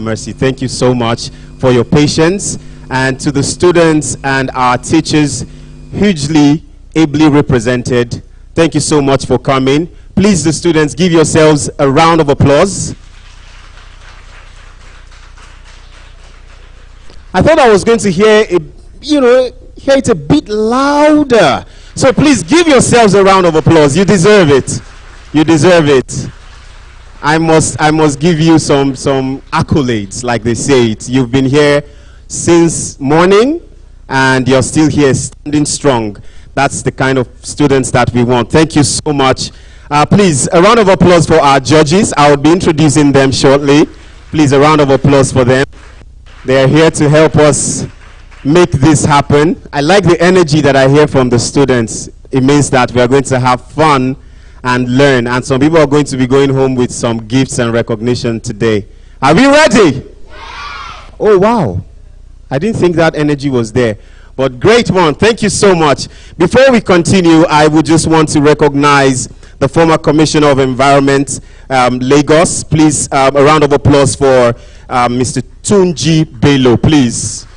mercy. Thank you so much for your patience. And to the students and our teachers, hugely ably represented, thank you so much for coming. Please, the students, give yourselves a round of applause. I thought I was going to hear it a bit louder. So please give yourselves a round of applause. You deserve it. You deserve it. I must give you some accolades, like they say it. You've been here since morning, and you're still here standing strong. That's the kind of students that we want. Thank you so much. Please, a round of applause for our judges. I will be introducing them shortly. Please, a round of applause for them. They are here to help us make this happen. I like the energy that I hear from the students. It means that we are going to have fun and learn. And some people are going to be going home with some gifts and recognition today. Are we ready? Yeah. Oh, wow. I didn't think that energy was there. But great one. Thank you so much. Before we continue, I would just want to recognize the former Commissioner of Environment, Lagos. Please, a round of applause for Mr. Tunji Bello, please.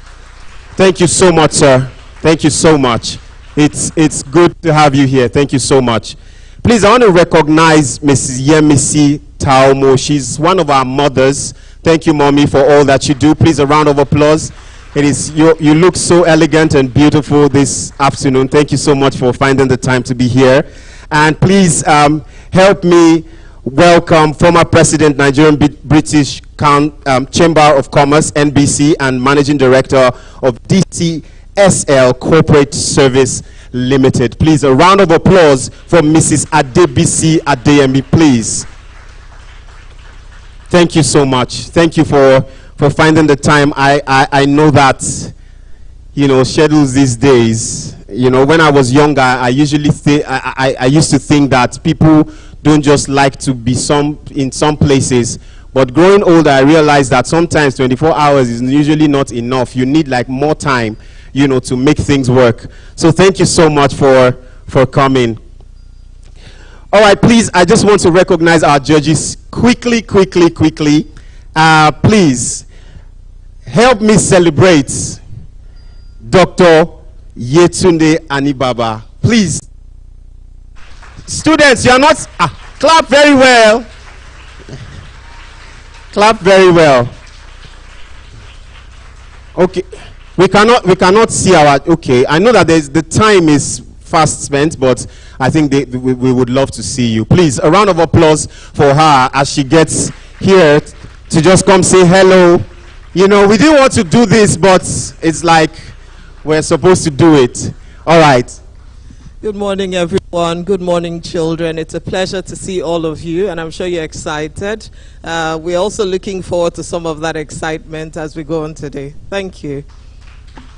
Thank you so much, sir. Thank you so much. It's good to have you here. Thank you so much. Please, I want to recognize Mrs. Yemisi Taomo. She's one of our mothers. Thank you, Mommy, for all that you do. Please, a round of applause. It is you look so elegant and beautiful this afternoon. Thank you so much for finding the time to be here. And please help me welcome former President, Nigerian British Chamber of Commerce, NBC, and Managing Director of DCSL Corporate Service Limited. Please, a round of applause for Mrs. Adebisi Adeyemi, please. Thank you so much. Thank you for finding the time. I know that, schedules these days, when I was younger, I usually I used to think that people don't just like to be in some places. But growing older, I realized that sometimes 24 hours is usually not enough. You need like more time, to make things work. So thank you so much for coming. All right, please, I just want to recognize our judges quickly. Please, help me celebrate Dr. Yetunde Anibaba. Please. Students, you are not... clap very well. Clap very well. Okay. We cannot see our... Okay. I know that the time is fast spent, but I think we would love to see you. Please, a round of applause for her as she gets here to just come say hello. We didn't want to do this, but it's like we're supposed to do it. All right. Good morning, everyone. Good morning, children. It's a pleasure to see all of you, and I'm sure you're excited. We're also looking forward to some of that excitement as we go on today. Thank you.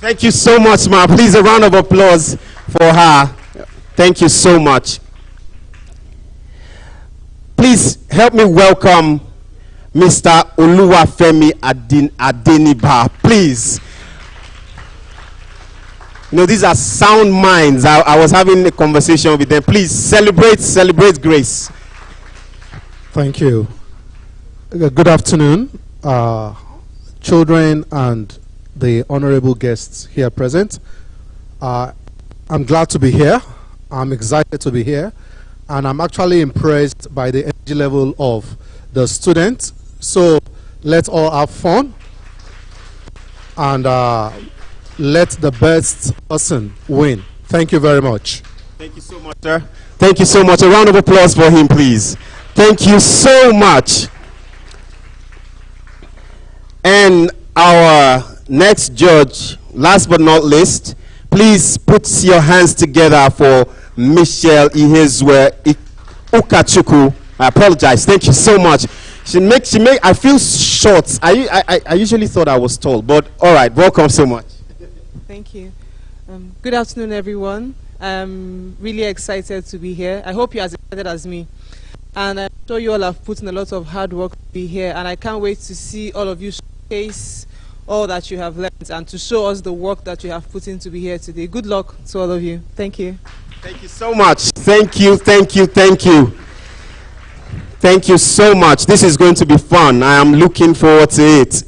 Thank you so much, Ma. Please, a round of applause for her. Thank you so much. Please help me welcome Mr. Oluwafemi Adeniba. Please. These are sound minds. I was having a conversation with them. Please celebrate grace. Thank you. Good afternoon, children and the honorable guests here present. I'm glad to be here. I'm excited to be here. And I'm actually impressed by the energy level of the students. So let's all have fun. And let the best person win. Thank you very much. Thank you so much, sir. Thank you so much. A round of applause for him, please. Thank you so much. And our next judge, last but not least, please put your hands together for Michelle Ihezwe Ukachukwu. I apologize. Thank you so much. I feel short. I usually thought I was tall, but all right. Welcome so much. Thank you. Good afternoon, everyone. I'm really excited to be here. I hope you're as excited as me. And I'm sure you all have put in a lot of hard work to be here. And I can't wait to see all of you showcase all that you have learned and to show us the work that you have put in to be here today. Good luck to all of you. Thank you. Thank you so much. Thank you. Thank you so much. This is going to be fun. I am looking forward to it.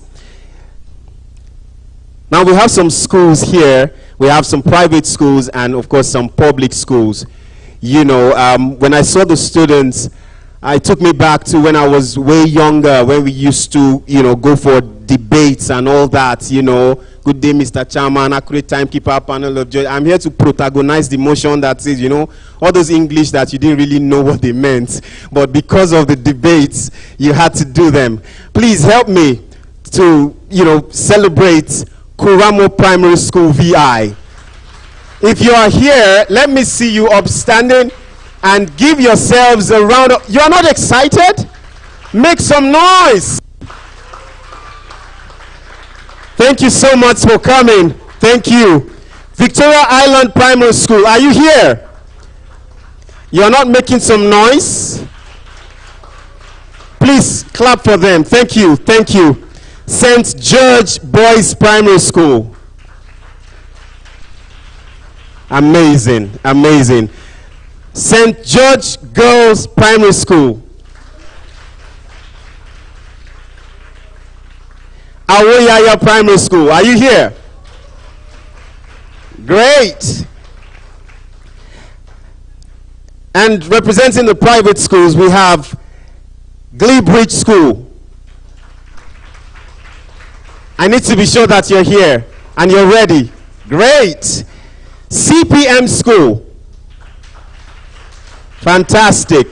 Now we have some schools here. We have some private schools and of course some public schools. You know, when I saw the students, it took me back to when I was way younger, when we used to, you know, go for debates and all that, you know. Good day, Mr. Chairman, accurate timekeeper, panel of judges. I'm here to protagonize the motion that says, you know, all those English that you didn't really know what they meant. But because of the debates, you had to do them. Please help me to, you know, celebrate Kuramo Primary School VI. If you are here, let me see you upstanding and give yourselves a round of... You are not excited? Make some noise. Thank you so much for coming. Thank you. Victoria Island Primary School, are you here? You are not making some noise? Please clap for them. Thank you. Thank you. St. George Boys Primary School. Amazing. Amazing. St. George Girls Primary School. Awoyaya Primary School. Are you here? Great. And representing the private schools, we have Gleebridge School. I need to be sure that you're here and you're ready. Great. CPM School. Fantastic.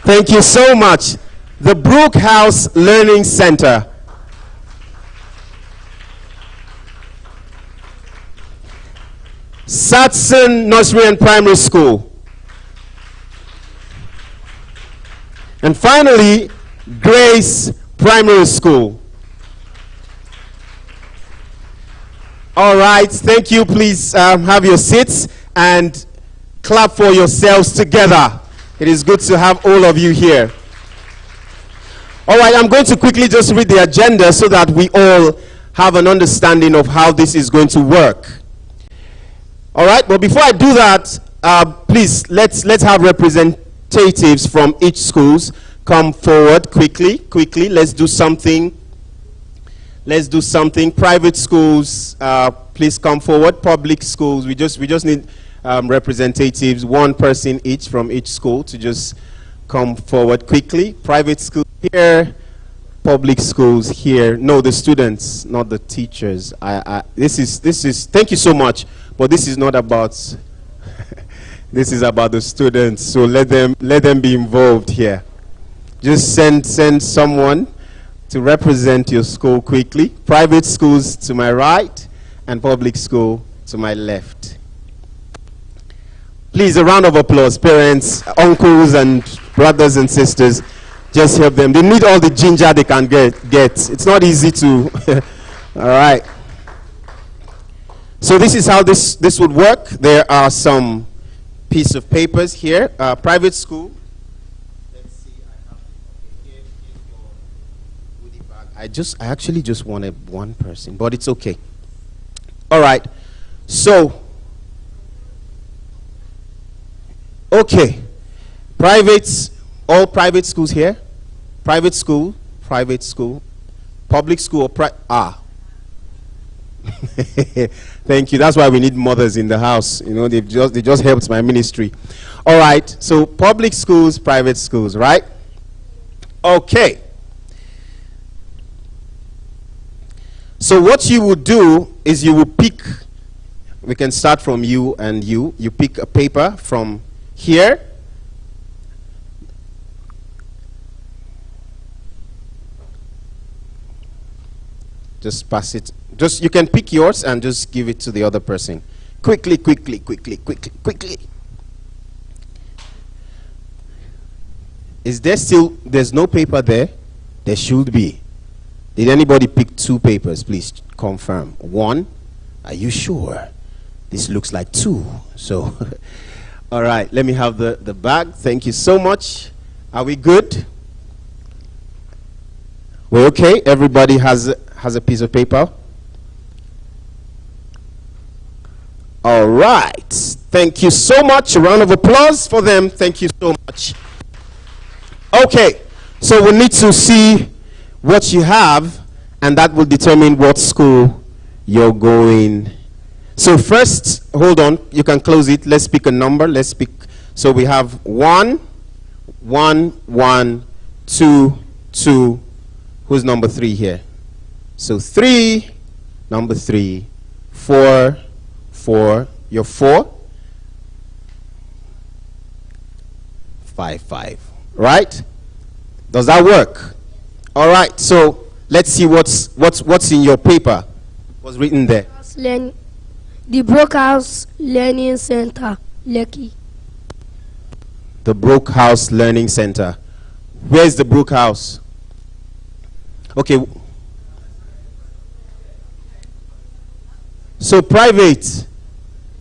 Thank you so much. The Brook House Learning Center. Satson Nursery and Primary School. And finally, Grace Primary School. All right, thank you. Please have your seats and clap for yourselves together. It is good to have all of you here. All right, I'm going to quickly just read the agenda so that we all have an understanding of how this is going to work. All right, but before I do that, please let's have representatives from each schools come forward quickly. Let's do something. Private schools, please come forward. Public schools, we just need representatives, one person each from each school to just come forward quickly. Private schools here, public schools here. No, the students, not the teachers. This is. Thank you so much. But this is not about, this is about the students. So let them be involved here. Just send someone to represent your school quickly. Private schools to my right and public school to my left. Please, a round of applause. Parents, uncles and brothers and sisters, just help them. They need all the ginger they can get. It's not easy to, all right. So this is how this would work. There are some piece of papers here. Private school. Let's see. I have here's your goodie bag. I actually just wanted one person, but it's okay. All right. So, okay. All private schools here. Private school, public school, Thank you. That's why we need mothers in the house. You know, they just helped my ministry. All right. So public schools, private schools, right? Okay. So what you would do is you will pick. We can start from you and you. You pick a paper from here. Just pass it. Just, you can pick yours and just give it to the other person. Quickly. Is there still, there's no paper there? There should be. Did anybody pick two papers? Please confirm. One? Are you sure? This looks like two. So, all right, let me have the bag. Thank you so much. Are we good? We're okay? Everybody has a piece of paper? All right. Thank you so much. A round of applause for them. Thank you so much. Okay. So we need to see what you have, and that will determine what school you're going. So first, hold on, you can close it. Let's pick a number. Let's pick. So we have 1, 1, 1, 2, 2. Who's number 3 here? So 3, number 3, 4, 4. You're 4. 5, 5. Right? Does that work? All right. So let's see what's in your paper. What's written there? The Brookhouse Learning Center, Lekki. The Brookhouse Learning Center. Where's the Brookhouse? Okay. So private.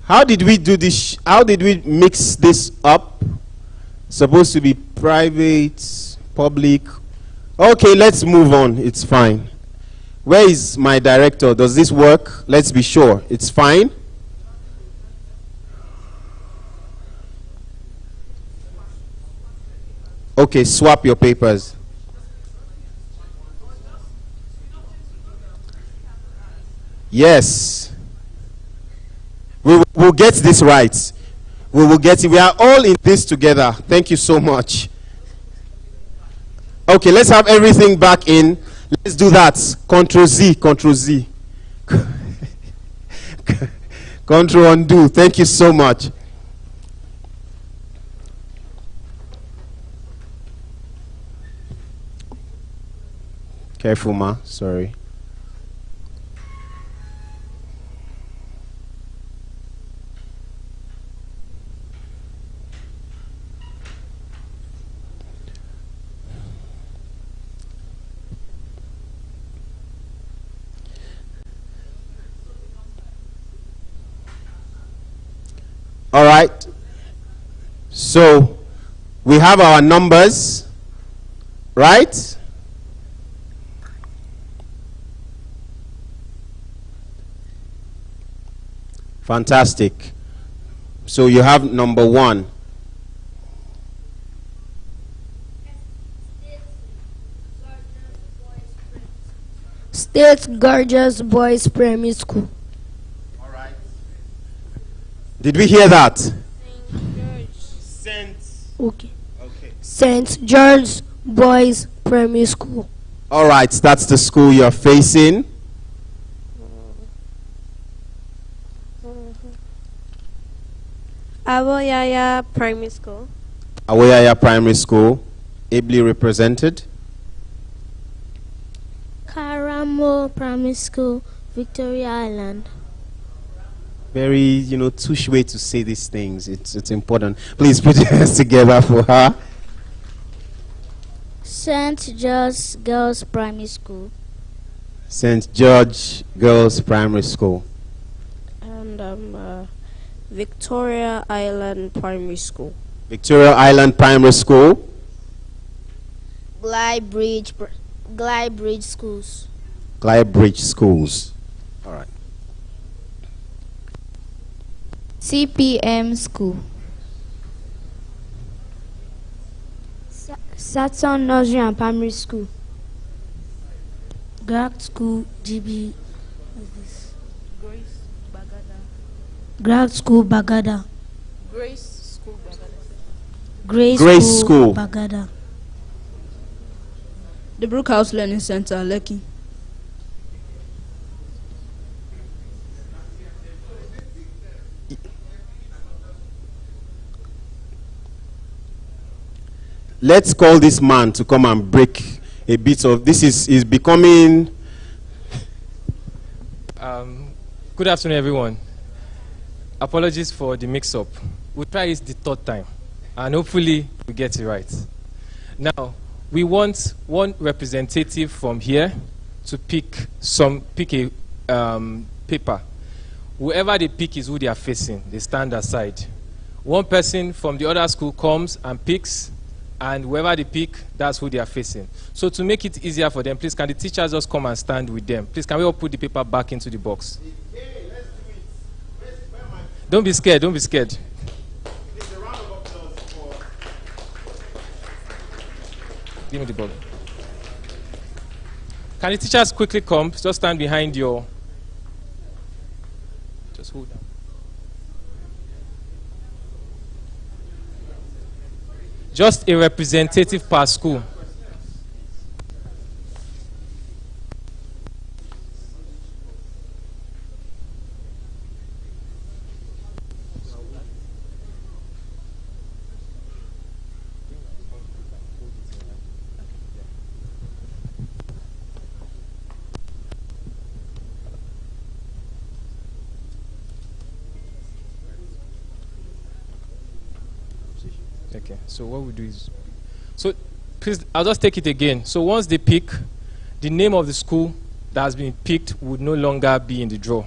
How did we do this? How did we mix this up? Supposed to be private, public. Okay, let's move on. It's fine. Where is my director? Does this work? Let's be sure. It's fine. Okay, swap your papers. Yes. We'll get this right. We will get it. We are all in this together. Thank you so much. Okay, let's have everything back in. Let's do that. Control Z, Control Z. Control undo. Thank you so much. Careful, ma. Sorry. All right. So we have our numbers, right? Fantastic. So you have number 1. State Gorgeous Boys Primary School. All right. Did we hear that? Okay. St. George Boys Primary School. All right. That's the school you're facing. Awoyaya Primary School. Awoyaya Primary School, ably represented. Karamo Primary School, Victoria Island. Very, tush way to say these things. It's important. Please put your hands together for her. St. George Girls Primary School. St. George Girls Primary School. And Victoria Island Primary School. Victoria Island Primary School. Glybridge Schools. Glybridge Schools. All right. CPM School. Saturn Nursery and Primary School. Grad School GB. Grace Bagada. Grad School Bagada. Grace School Bagada. Grace School Bagada. The Brookhouse Learning Center, Lekki. Let's call this man to come and break a bit of this. Is becoming. Good afternoon, everyone. Apologies for the mix-up. We'll try it the 3rd time, and hopefully we get it right. Now, we want one representative from here to pick a paper. Whoever they pick is who they are facing. They stand aside. One person from the other school comes and picks, and whoever they pick, that's who they are facing. So to make it easier for them, please, can the teachers just come and stand with them? Please, can we all put the paper back into the box? Don't be scared. Don't be scared. Give me the ball. Can the teachers quickly come? Just stand behind your... Just hold down. Just a representative per school. Okay, so what we do is, so please, I'll just take it again. So once they pick, the name of the school that has been picked would no longer be in the draw.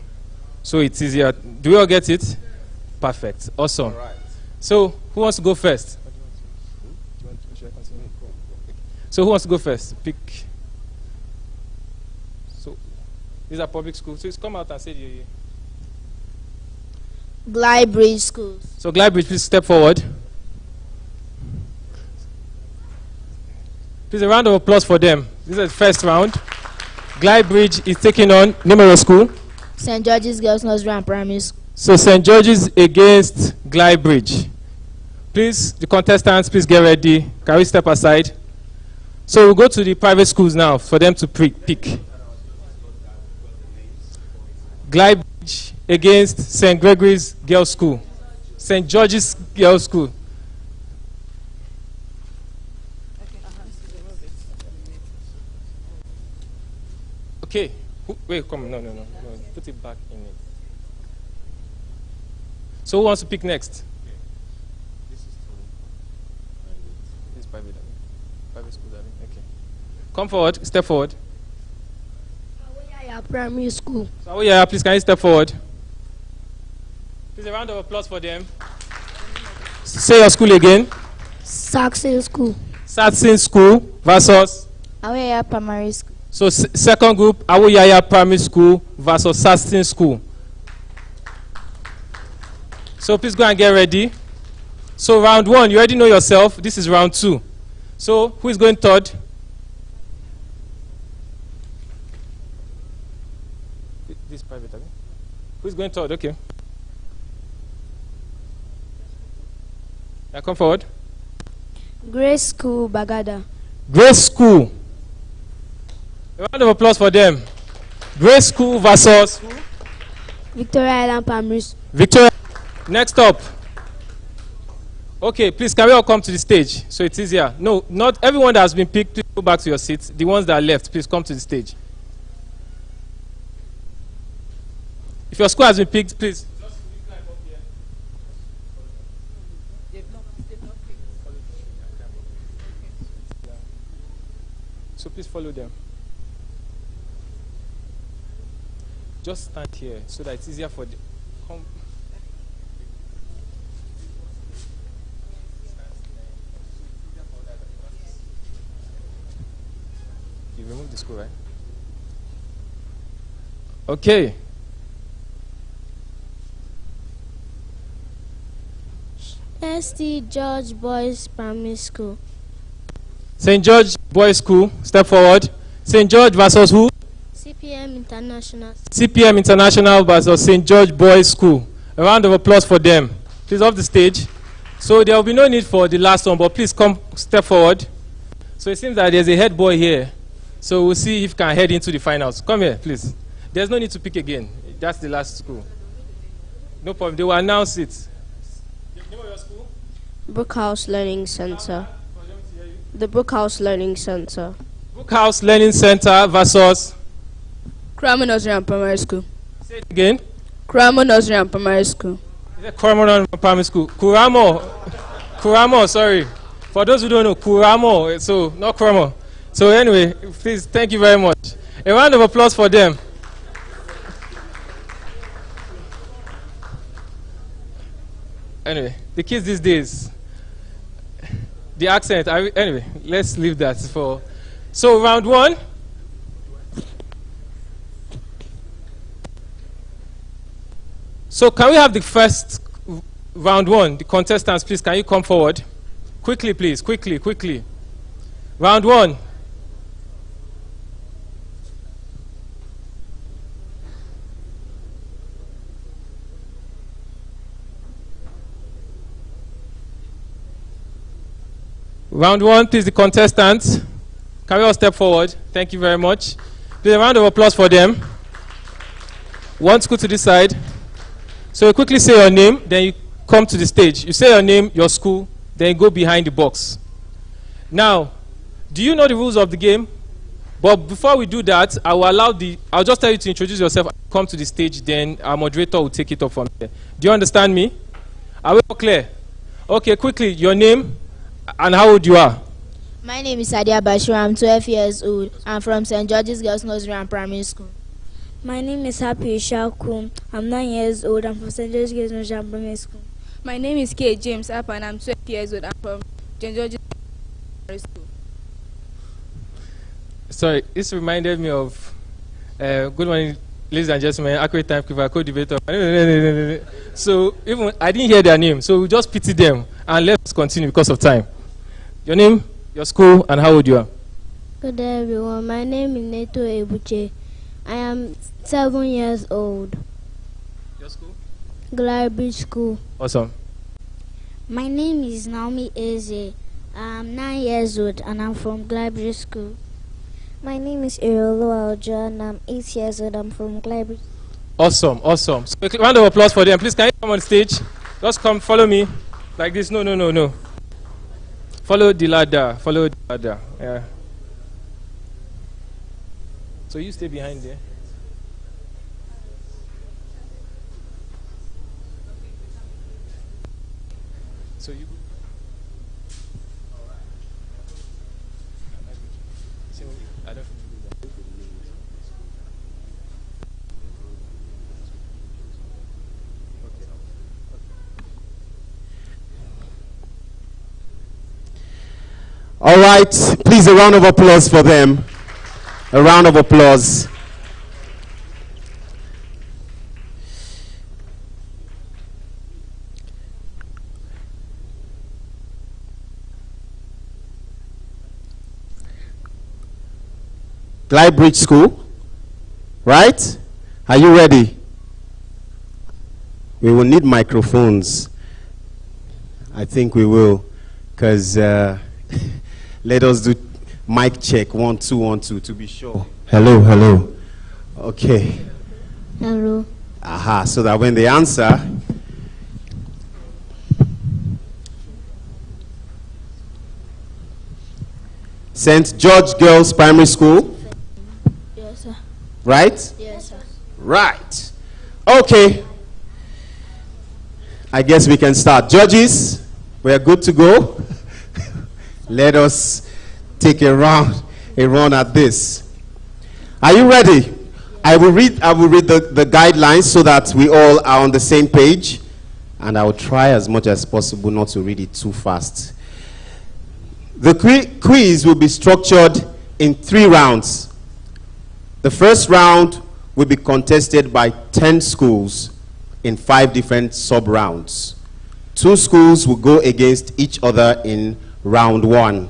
So it's easier. Do we all get it? Perfect. Awesome. All right. So who wants to go first? So who wants to go first? Pick. So these are public schools. So just come out and say the... Glybridge schools. So Glybridge, please step forward. Please, a round of applause for them. This is the first round. Glybridge is taking on Nimero School. St. George's Girls Nursery and Primary School. So St. George's against Glybridge. Please, the contestants, please get ready. Can we step aside? So we'll go to the private schools now for them to pick. Glybridge against St. Gregory's Girls School. St. George's Girls School. Okay. Wait, come. No. Put it back in it. So who wants to pick next? Okay. This is this is private. Private school, okay. Come forward. Step forward. Awoyaya Primary School. So Awoyaya, please can you step forward? Please a round of applause for them. Say your school again. Saxon School. Saxon School versus Awoyaya Primary School. So second group, Awoyaya Primary School versus Saxon School. So please go and get ready. So round one, you already know yourself. This is round two. So who is going third? This is private, okay? Who is going third? Okay. Now come forward. Grace School, Bagada. Grace School. A round of applause for them. Grace School versus Victoria Island Primary School. Victoria. Next up. Okay, please, can we all come to the stage so it's easier? No, not everyone that has been picked, please go back to your seats. The ones that are left, please come to the stage. If your school has been picked, please. So please follow them. Just stand here so that it's easier for the... You removed the school, right? Okay. St. George Boys Primary School. St. George Boys School, step forward. St. George versus who? CPM International. CPM International versus St. George Boys School. A round of applause for them. Please off the stage. So there will be no need for the last one, but please come step forward. So it seems that there's a head boy here. So we'll see if can head into the finals. Come here, please. There's no need to pick again. That's the last school. No problem. They will announce it. You know your school? Brookhouse Learning Center. The Brookhouse Learning Center. Brookhouse Learning Center versus Cramo Nursery and Primary School. Say it again. Cramo Nursery and Primary School. Is it Cramo Primary School? Kuramo, sorry. For those who don't know, Kuramo, so not Cramo. So anyway, please, thank you very much. A round of applause for them. Anyway, the kids these days, the accent, anyway, let's leave that for... So round one. So can we have the first round one, the contestants, please, can you come forward? Quickly, please, quickly. Round one. Round one, please, the contestants. Can we all step forward? Thank you very much. Please, a round of applause for them. One school to this side. So you quickly say your name, then you come to the stage. You say your name, your school, then you go behind the box. Now, do you know the rules of the game? But before we do that, I'll just tell you to introduce yourself, come to the stage, then our moderator will take it up from there. Do you understand me? Are we all clear? Okay, quickly, your name and how old you are. My name is Sadia Bashir. I'm 12 years old. I'm from St. George's Girls Nursery and Primary School. My name is Happy Ishaku. I'm 9 years old. I'm from St. George's Girls Nursery and Primary School. My name is Kay James Appa and I'm 12 years old. I'm from St. George's Primary School. Sorry, this reminded me of good morning, ladies and gentlemen, accurate timekeeper, co-debater. So even I didn't hear their name, so we just pity them and let's continue because of time. Your name, your school, and how old you are. Good day, everyone. My name is Neto Ebuche. I am 7 years old. Your school? Glybridge School. Awesome. My name is Naomi Eze. I'm 9 years old and I'm from Glybridge School. My name is Erolo Alja and I'm 8 years old. I'm from Glybridge. Awesome, awesome. So a round of applause for them. Please, can you come on stage? Just come, follow me. Like this. No. Follow the ladder. Follow the ladder. Yeah. So you stay behind there. So you. I don't. All right, please, a round of applause for them. A round of applause. Glybridge School, right? Are you ready? We will need microphones. I think we will, because let us do mic check 1 2 1 2 to be sure. Hello. Okay. Hello. Aha, so that when they answer, St. George Girls Primary School. Yes, sir. Right? Yes, sir. Right. Okay. I guess we can start. Judges, we are good to go. Let us take a run at this. Are you ready? I will read the guidelines so that we all are on the same page, and I will try as much as possible not to read it too fast. The quiz will be structured in 3 rounds. The first round will be contested by 10 schools in 5 different sub-rounds. 2 schools will go against each other in round 1.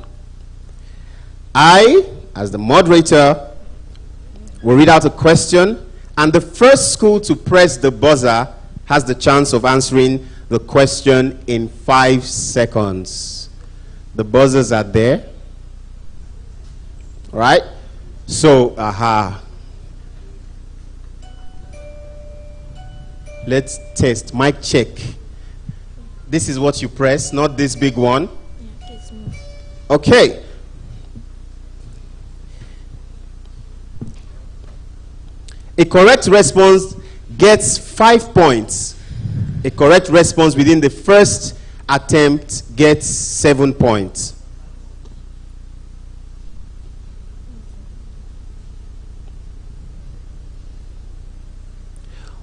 I, as the moderator, will read out a question, and the first school to press the buzzer has the chance of answering the question in 5 seconds. The buzzers are there. All right? So, let's test. Mic check. This is what you press, not this big one. Okay. A correct response gets 5 points. A correct response within the first attempt gets 7 points.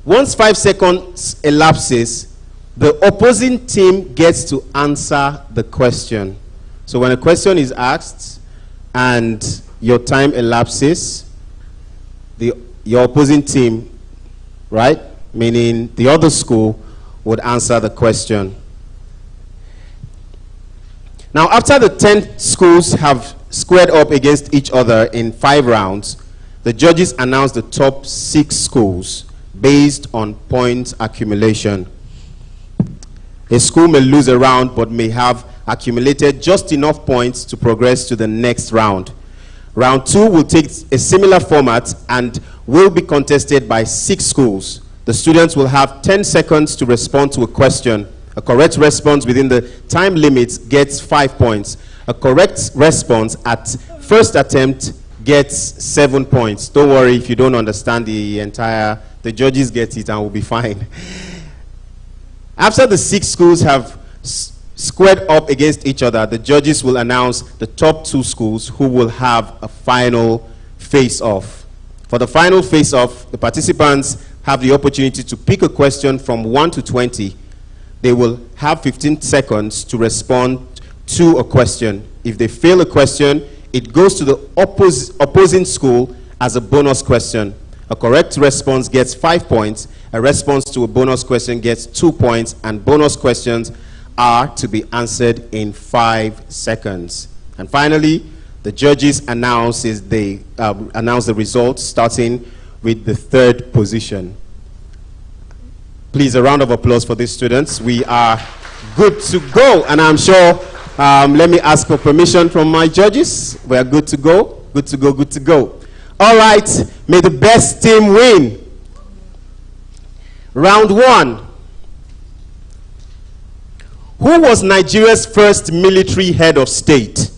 Once 5 seconds elapses, the opposing team gets to answer the question. So when a question is asked and your time elapses, your opposing team, right, meaning the other school, would answer the question. Now, after the 10 schools have squared up against each other in 5 rounds, the judges announce the top 6 schools based on points accumulation. A school may lose a round but may have accumulated just enough points to progress to the next round. Round 2 will take a similar format and will be contested by 6 schools. The students will have 10 seconds to respond to a question. A correct response within the time limit gets 5 points. A correct response at first attempt gets 7 points. Don't worry if you don't understand the judges get it and we'll be fine. After the 6 schools have squared up against each other, the judges will announce the top 2 schools who will have a final face-off. For the final face-off, the participants have the opportunity to pick a question from 1 to 20. They will have 15 seconds to respond to a question. If they fail a question, it goes to the opposing school as a bonus question. A correct response gets 5 points. A response to a bonus question gets 2 points, and bonus questions are to be answered in 5 seconds. And finally, the judges announce the results, starting with the 3rd position. Please, a round of applause for these students. We are good to go, and I'm sure, let me ask for permission from my judges. We are good to go, good to go, good to go. All right, may the best team win. Round 1. Who was Nigeria's first military head of state?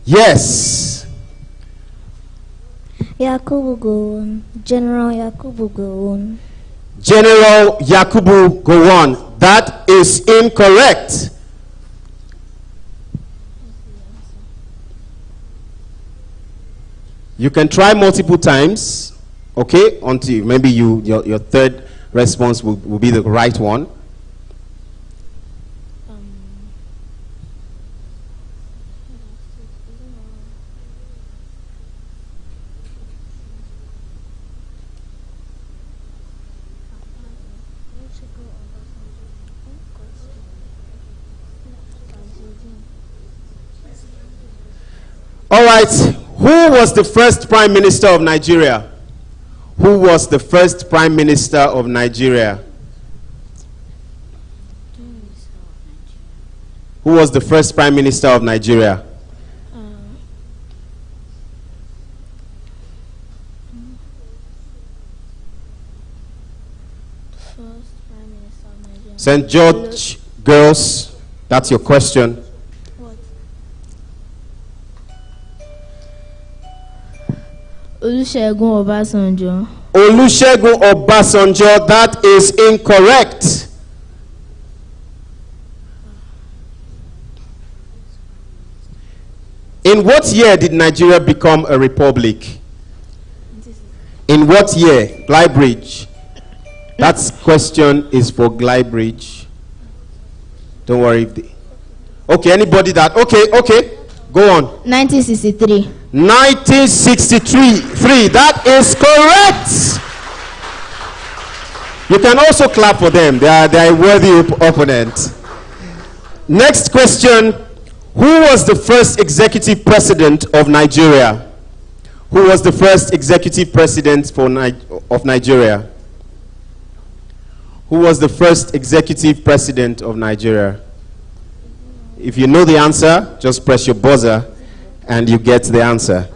Yes. Yakubu Gowon. General Yakubu Gowon. General Yakubu Gowon. That is incorrect. You can try multiple times, okay, until maybe your 3rd response will be the right one. All right, who was the first Prime Minister of Nigeria? Who was the first Prime Minister of Nigeria? Who was the first Prime Minister of Nigeria? St. George girls, that's your question. Olusegun Obasanjo. Olusegun Obasanjo, that is incorrect. In what year did Nigeria become a republic? In what year? Glybridge. That question is for Glybridge. Don't worry. Okay, anybody that... Okay. Go on. 1963. 1963. That is correct. You can also clap for them. They are a worthy opponent. Next question. Who was the first executive president of Nigeria? Who was the first executive president of Nigeria? Who was the first executive president of Nigeria? If you know the answer, just press your buzzer and you get the answer.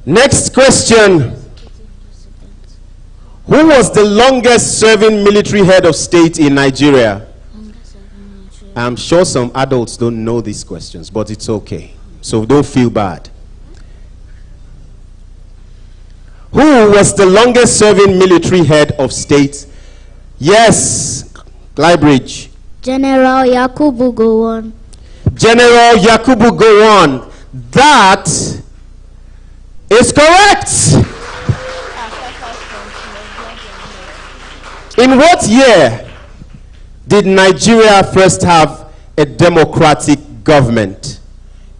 Next question. Who was the longest serving military head of state in Nigeria? I'm sure some adults don't know these questions, but it's okay. So don't feel bad. Who was the longest serving military head of state? Yes, Glybridge. General Yakubu Gowon. General Yakubu Gowon. That is correct. In what year did Nigeria first have a democratic government?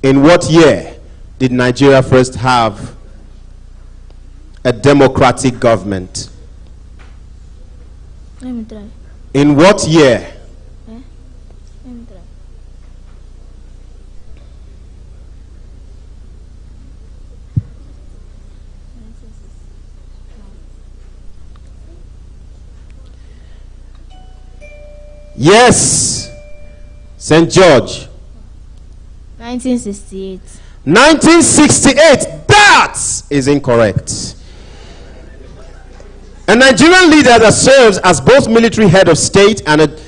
In what year did Nigeria first have a democratic government? Let me try. In what year? Let me try. Yes, St. George. 1968. 1968. That is incorrect. A Nigerian leader that serves as both military head of state and a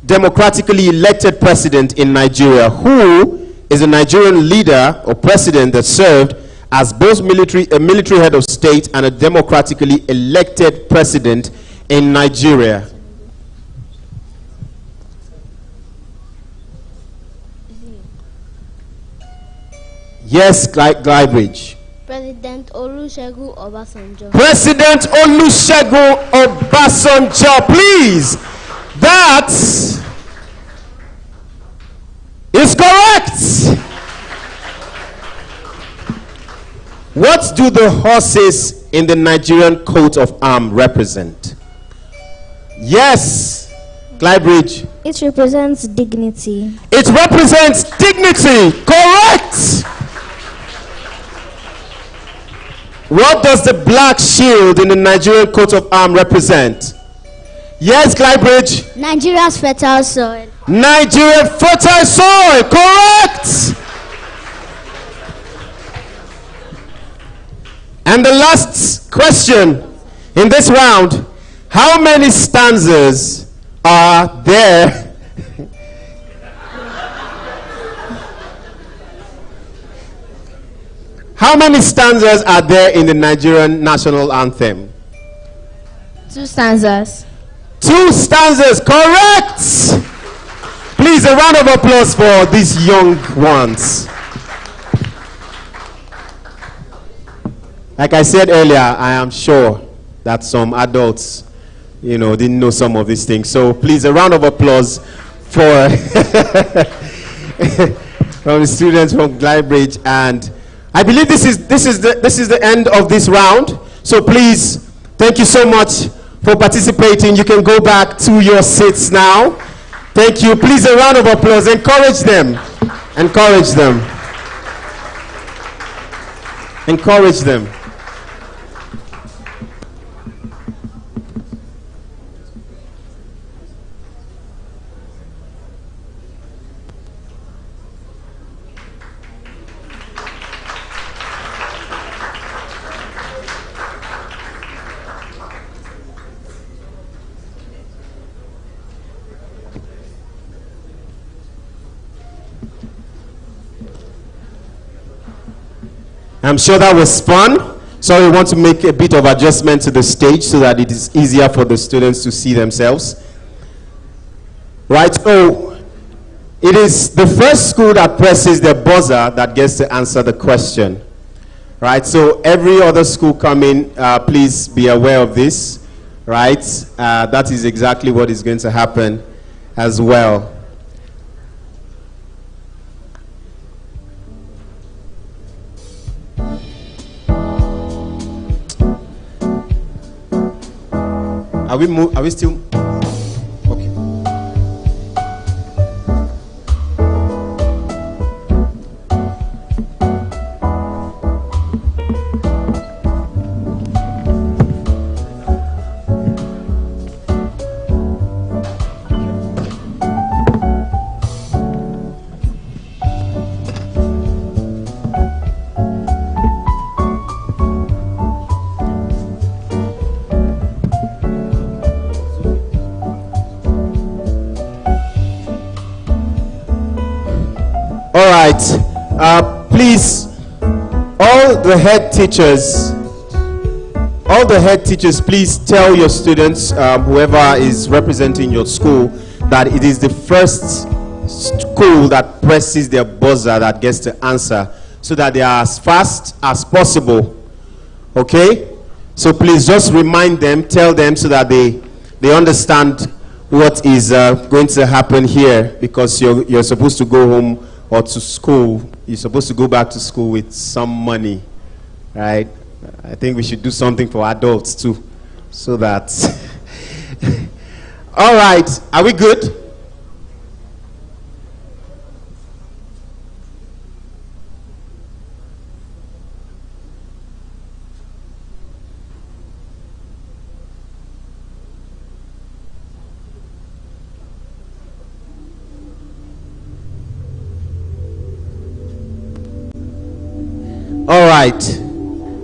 democratically elected president in Nigeria. Who is a Nigerian leader or president that served as both a military head of state and a democratically elected president in Nigeria? Yes, Glybridge. President Olusegun Obasanjo. President Olusegun Obasanjo, please. That is correct. What do the horses in the Nigerian coat of arms represent? Yes, Glybridge. It represents dignity. It represents dignity. Correct. What does the black shield in the Nigerian coat of arms represent? Yes, Glybridge. Nigeria's fertile soil. Nigerian fertile soil. Correct. And the last question in this round: how many stanzas are there? How many stanzas are there in the Nigerian national anthem? 2 stanzas. 2 stanzas, correct! Please, a round of applause for these young ones. Like I said earlier, I am sure that some adults, didn't know some of these things. So please, a round of applause for from the students from Glybridge. And I believe this is the end of this round. So please, thank you so much for participating. You can go back to your seats now. Thank you. Please, a round of applause. Encourage them. Encourage them. Encourage them. I'm sure that was fun. So we want to make a bit of adjustment to the stage so that it is easier for the students to see themselves. Right, so it is the first school that presses the buzzer that gets to answer the question. Right, so every other school coming, please be aware of this. Right, that is exactly what is going to happen as well. Are we still? Okay. All right, please, all the head teachers, please tell your students, whoever is representing your school, that it is the first school that presses their buzzer that gets to answer, so that they are as fast as possible. Okay? So please just remind them, tell them, so that they understand what is going to happen here, because you're supposed to go home or to school, you're supposed to go back to school with some money, right? I think we should do something for adults too, so that. All right, are we good? All right.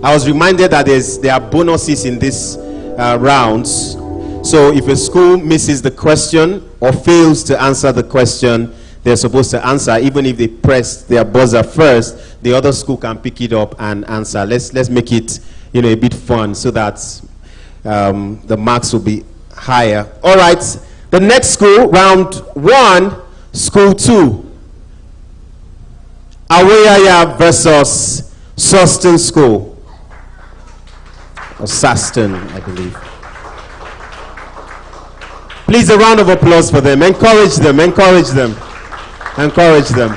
I was reminded that there are bonuses in this rounds. So if a school misses the question or fails to answer the question they're supposed to answer, even if they press their buzzer first, the other school can pick it up and answer. Let's make it, a bit fun so that the marks will be higher. All right. The next school, round 1, school 2. Aweyaya versus Soston School. Or Saston, I believe. Please, a round of applause for them. Encourage them, encourage them, encourage them.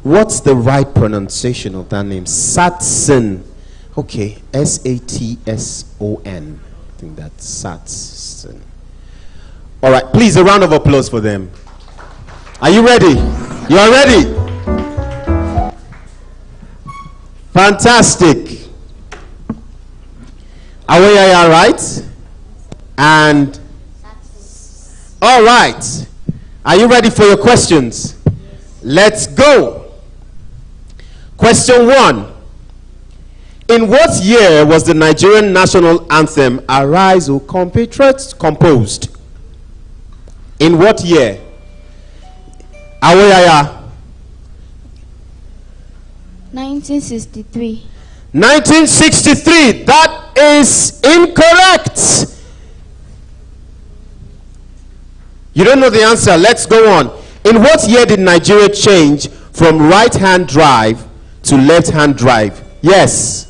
What's the right pronunciation of that name? Satson. Okay, Satson. I think that's Satson. All right, please, a round of applause for them. Are you ready? You are ready? Fantastic. Aweyaya, right? And all right. Are you ready for your questions? Let's go. Question 1. In what year was the Nigerian national anthem Arise, O Compatriots composed? In what year? Aweyaya. 1963. 1963. That is incorrect. You don't know the answer. Let's go on. In what year did Nigeria change from right-hand drive to left-hand drive? Yes.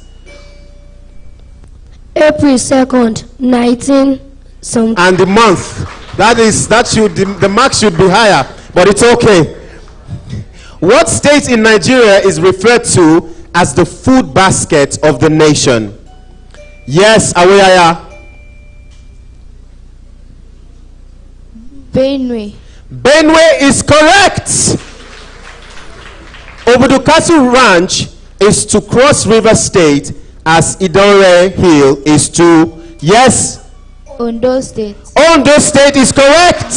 April 2nd, 19 something. And the month. The mark should be higher, but it's okay. What state in Nigeria is referred to as the food basket of the nation? Yes, Aweyaya. Benue. Benue is correct. Obudukasu Ranch is to Cross River State as Idore Hill is to, yes? Ondo State. Ondo State is correct.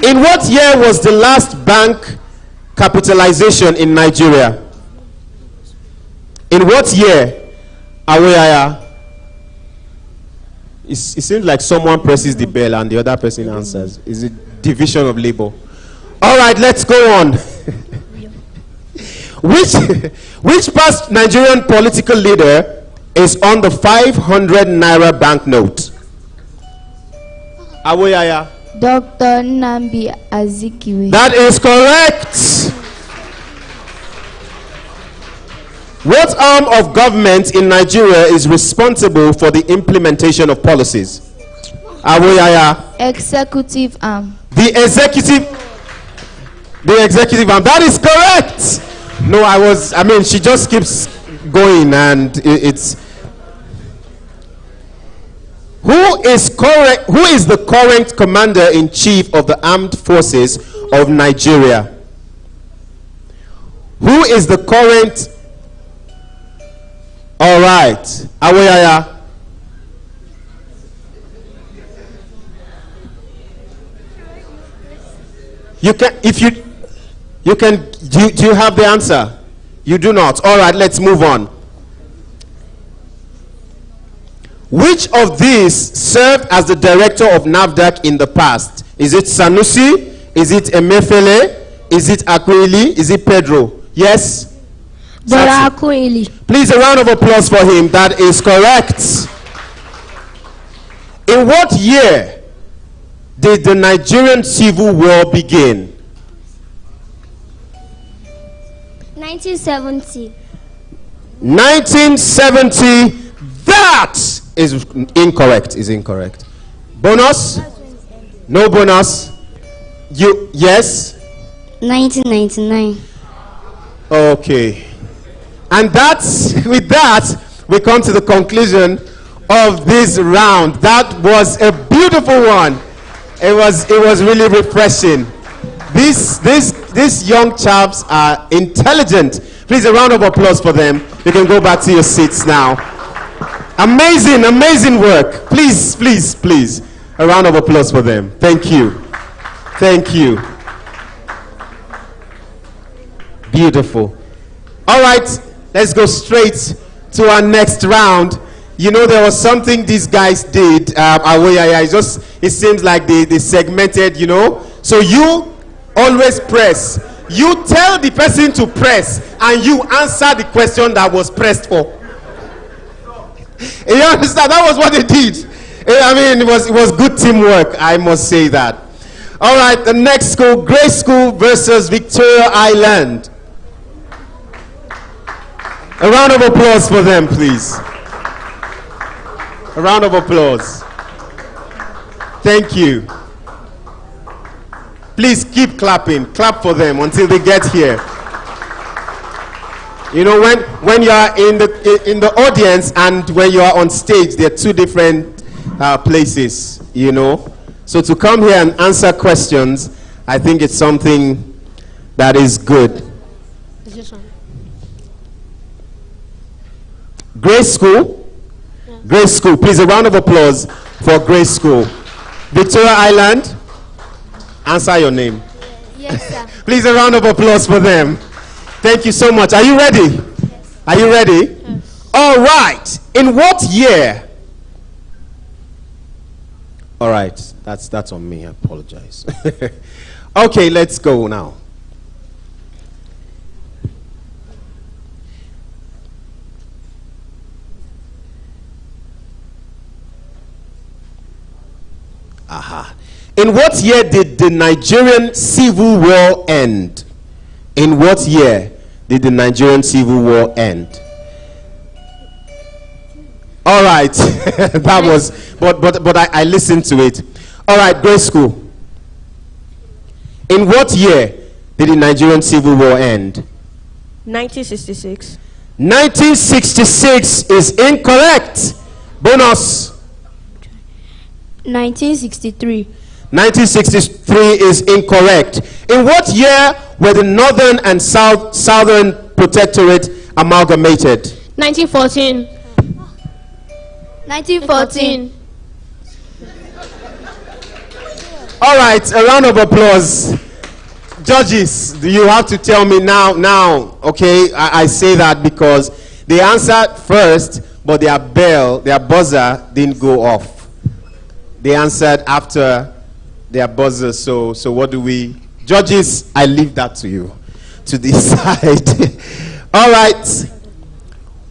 In what year was the last bank capitalization in Nigeria? In what year? Aweyaya. It seems like someone presses the bell and the other person answers. Is it division of labor? All right, let's go on. Which past Nigerian political leader is on the 500 naira banknote? Aweyaya. Dr. Nnamdi Azikiwe. That is correct. What arm of government in Nigeria is responsible for the implementation of policies? Aweyaya. Executive arm. The executive arm. That is correct. No, she just keeps going and it's. Who is the current commander-in-chief of the armed forces of Nigeria? Who is the current? All right, Aweyaya. Do you have the answer? You do not. All right, let's move on. Which of these served as the director of NAFDAC in the past? Is it Sanusi? Is it Emefiele? Is it Akwili? Is it Pedro? Yes? Akwili. Please, a round of applause for him. That is correct. In what year did the Nigerian Civil War begin? 1970. 1970. That Is incorrect. Is incorrect. Bonus? No bonus. You yes? 1999. Okay. And that's with that we come to the conclusion of this round. That was a beautiful one. It was really refreshing. These young chaps are intelligent. Please, a round of applause for them. You can go back to your seats now. Amazing work. Please. A round of applause for them. Thank you. Beautiful. All right, let's go straight to our next round. You know, there was something these guys did. It seems like they segmented, you know. So you always press. You tell the person to press, and you answer the question that was pressed for. You understand? That was what they did. I mean, it was good teamwork, I must say that. All right, the next school, Grace School versus Victoria Island. A round of applause for them, please. A round of applause. Thank you. Please keep clapping. Clap for them until they get here. You know, when you are in the audience and when you are on stage, there are two different places, you know. So to come here and answer questions, I think it's something that is good. Grace School. Yeah. Grace School. Please, a round of applause for Grace School. Victoria Island. Answer your name. Yes, sir. Please, a round of applause for them. Thank you so much. Are you ready? Yes. Are you ready? Yes. All right. In what year? All right. That's on me. I apologize. Okay, let's go now. Aha. In what year did the Nigerian Civil War end? In what year did the Nigerian Civil War end? All right. That was, but I listened to it. All right, Grace School. In what year did the Nigerian Civil War end? 1966. 1966 is incorrect. Bonus. 1963. 1963 is incorrect. In what year were the Northern and Southern Protectorate amalgamated? 1914. 1914. All right, a round of applause. Judges, you have to tell me now, okay? I say that because they answered first, but their buzzer didn't go off. They answered after their buzzer, so what do we... Judges, I leave that to you to decide. All right.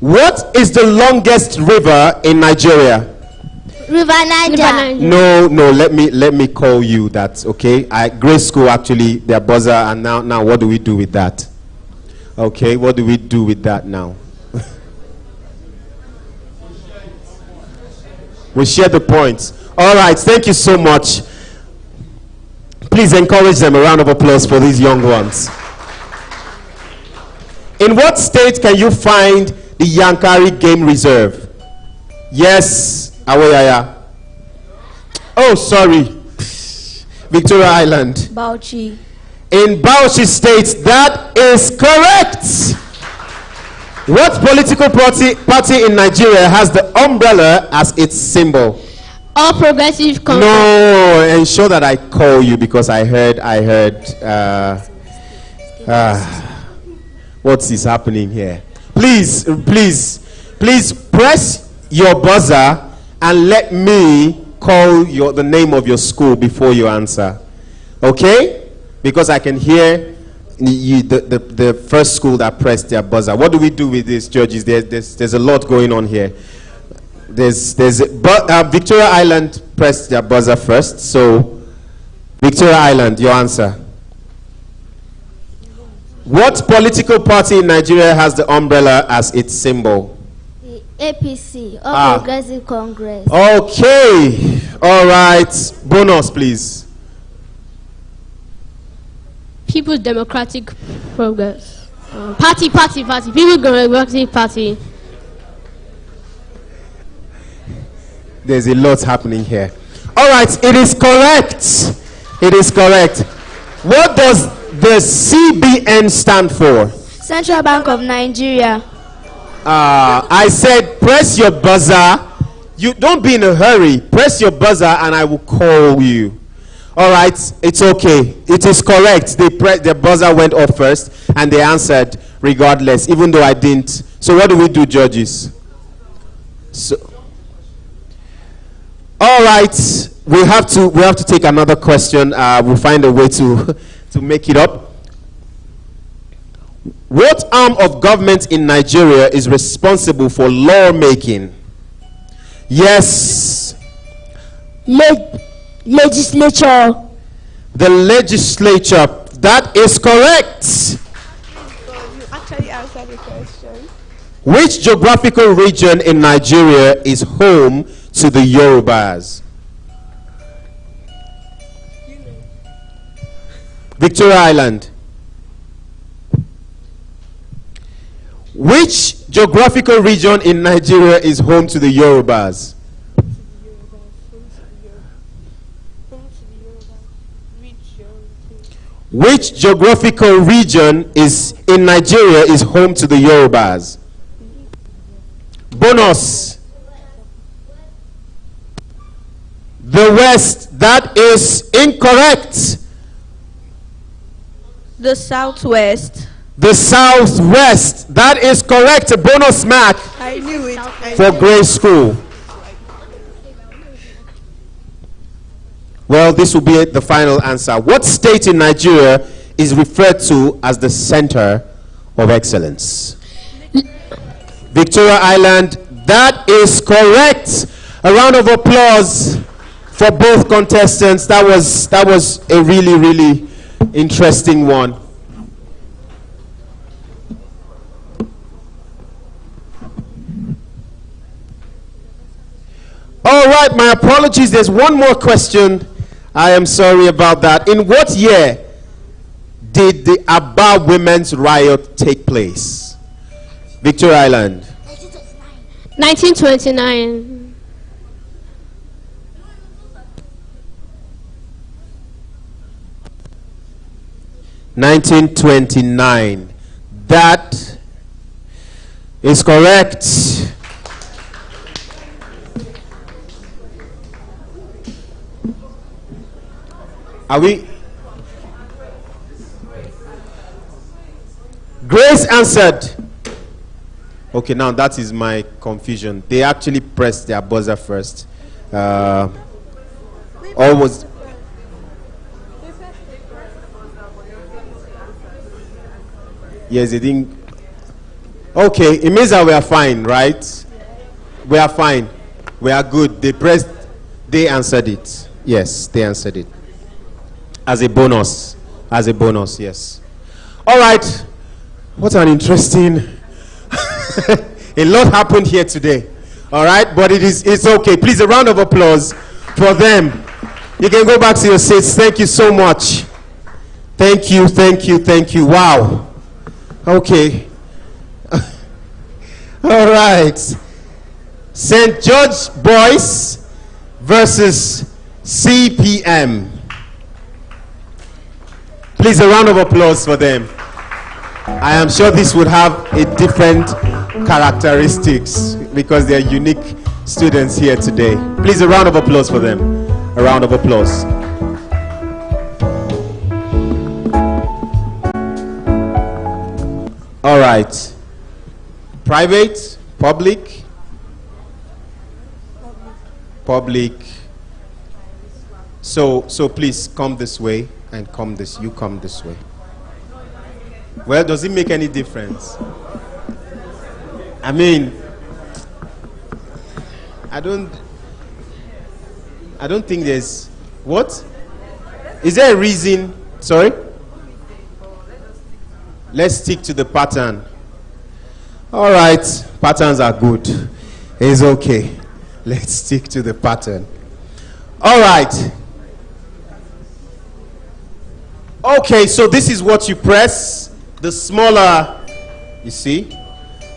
What is the longest river in Nigeria? River Niger. No, let me call you that, okay? Grace School actually, their buzzer, and now what do we do with that? Okay, what do we do with that now? We share the points. All right, thank you so much. Please encourage them. A round of applause for these young ones. In what state can you find the Yankari Game Reserve? Yes, Awoyaya. Oh, sorry. Victoria Island. Bauchi. In Bauchi State, that is correct. What political party in Nigeria has the umbrella as its symbol? All Progressive Congress. No, ensure that I call you because I heard what is happening here. Please press your buzzer and let me call the name of your school before you answer. Okay? Because I can hear the first school that pressed their buzzer. What do we do with this, judges? There's a lot going on here. Victoria Island pressed their buzzer first. So, Victoria Island, your answer. What political party in Nigeria has the umbrella as its symbol? The APC, All Progressive Congress. Okay. All right. Bonus, please. People's Democratic Progress. Party. People's Democratic Party. There's a lot happening here. All right. It is correct. It is correct. What does the CBN stand for? Central Bank of Nigeria. I said press your buzzer. You don't be in a hurry. Press your buzzer and I will call you. All right, it's okay. It is correct. Their buzzer went off first and they answered regardless, even though I didn't. So what do we do, judges? All right, we have to take another question. We'll find a way to make it up. What arm of government in Nigeria is responsible for lawmaking? Yes. Legislature. The legislature. That is correct. You actually answered the question. Which geographical region in Nigeria is home to the Yorubas? Victoria Island. Which geographical region in Nigeria is home to the Yorubas? Which geographical region in Nigeria is home to the Yorubas? Bonus. The West. That is incorrect. The Southwest. The Southwest. That is correct. A bonus mark I knew it. for grade school. Well, this will be the final answer. What state in Nigeria is referred to as the center of excellence? Victoria Island. That is correct. A round of applause for both contestants. That was a really interesting one. All right, my apologies. There's one more question. I am sorry about that. In what year did the Aba Women's Riot take place? Victoria Island. 1929. 1929. That is correct. Are we? Grace answered. Okay, now that is my confusion. They actually pressed their buzzer first. Almost. Yes, they didn't. Okay, it means that we are fine, right? We are fine. We are good. They pressed. They answered it. Yes, they answered it. As a bonus. As a bonus, yes. All right. What an interesting... a lot happened here today. All right? But it's okay. Please, a round of applause for them. You can go back to your seats. Thank you so much. Thank you, thank you, thank you. Wow. Okay. All right. St. George Boys versus CPM. Please, a round of applause for them. I am sure this would have a different characteristics because they are unique students here today. Please, a round of applause for them. A round of applause. All right. Private, public, public. So please come this way and come this. You come this way. Well, does it make any difference? I mean, I don't think there's what? Is there a reason? Sorry? Let's stick to the pattern. All right, patterns are good. It's okay. Let's stick to the pattern. All right. Okay, so this is what you press. The smaller, you see?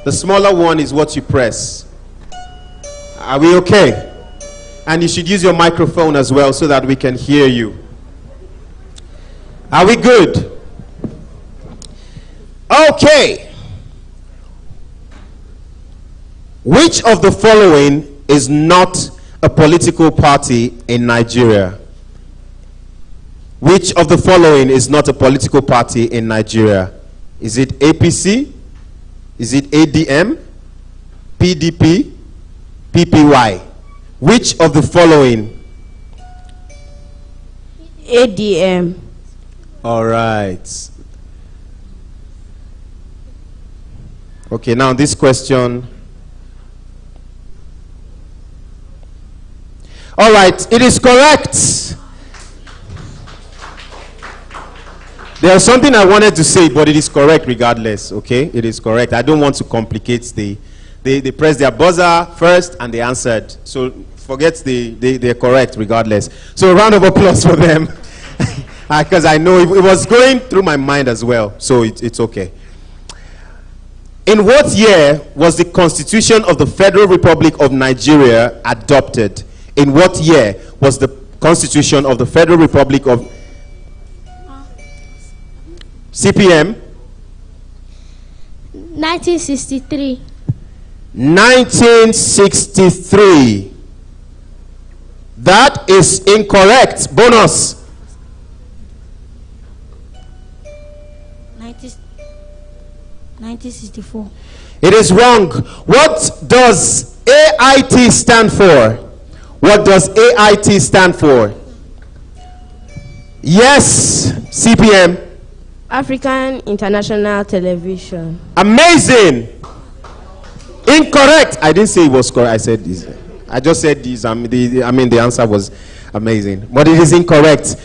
The smaller one is what you press. Are we okay? And you should use your microphone as well so that we can hear you. Are we good? Okay. Which of the following is not a political party in Nigeria? Which of the following is not a political party in Nigeria? Is it APC? Is it ADM? PDP? PPY? Which of the following? ADM. All right. Okay, now this question. All right, it is correct. There's something I wanted to say, but it is correct regardless, okay? It is correct. I don't want to complicate they pressed their buzzer first and they answered. So forget they're correct regardless. So a round of applause for them. Because I know it was going through my mind as well. So it's okay. In what year was the Constitution of the Federal Republic of Nigeria adopted? In what year was the Constitution of the Federal Republic of CPM? 1963. 1963. That is incorrect. Bonus. 1964. It is wrong. What does AIT stand for? What does AIT stand for? Yes, CPM. African International Television. Amazing. Incorrect. I didn't say it was correct. I said this. I just said this. The answer was amazing. But it is incorrect.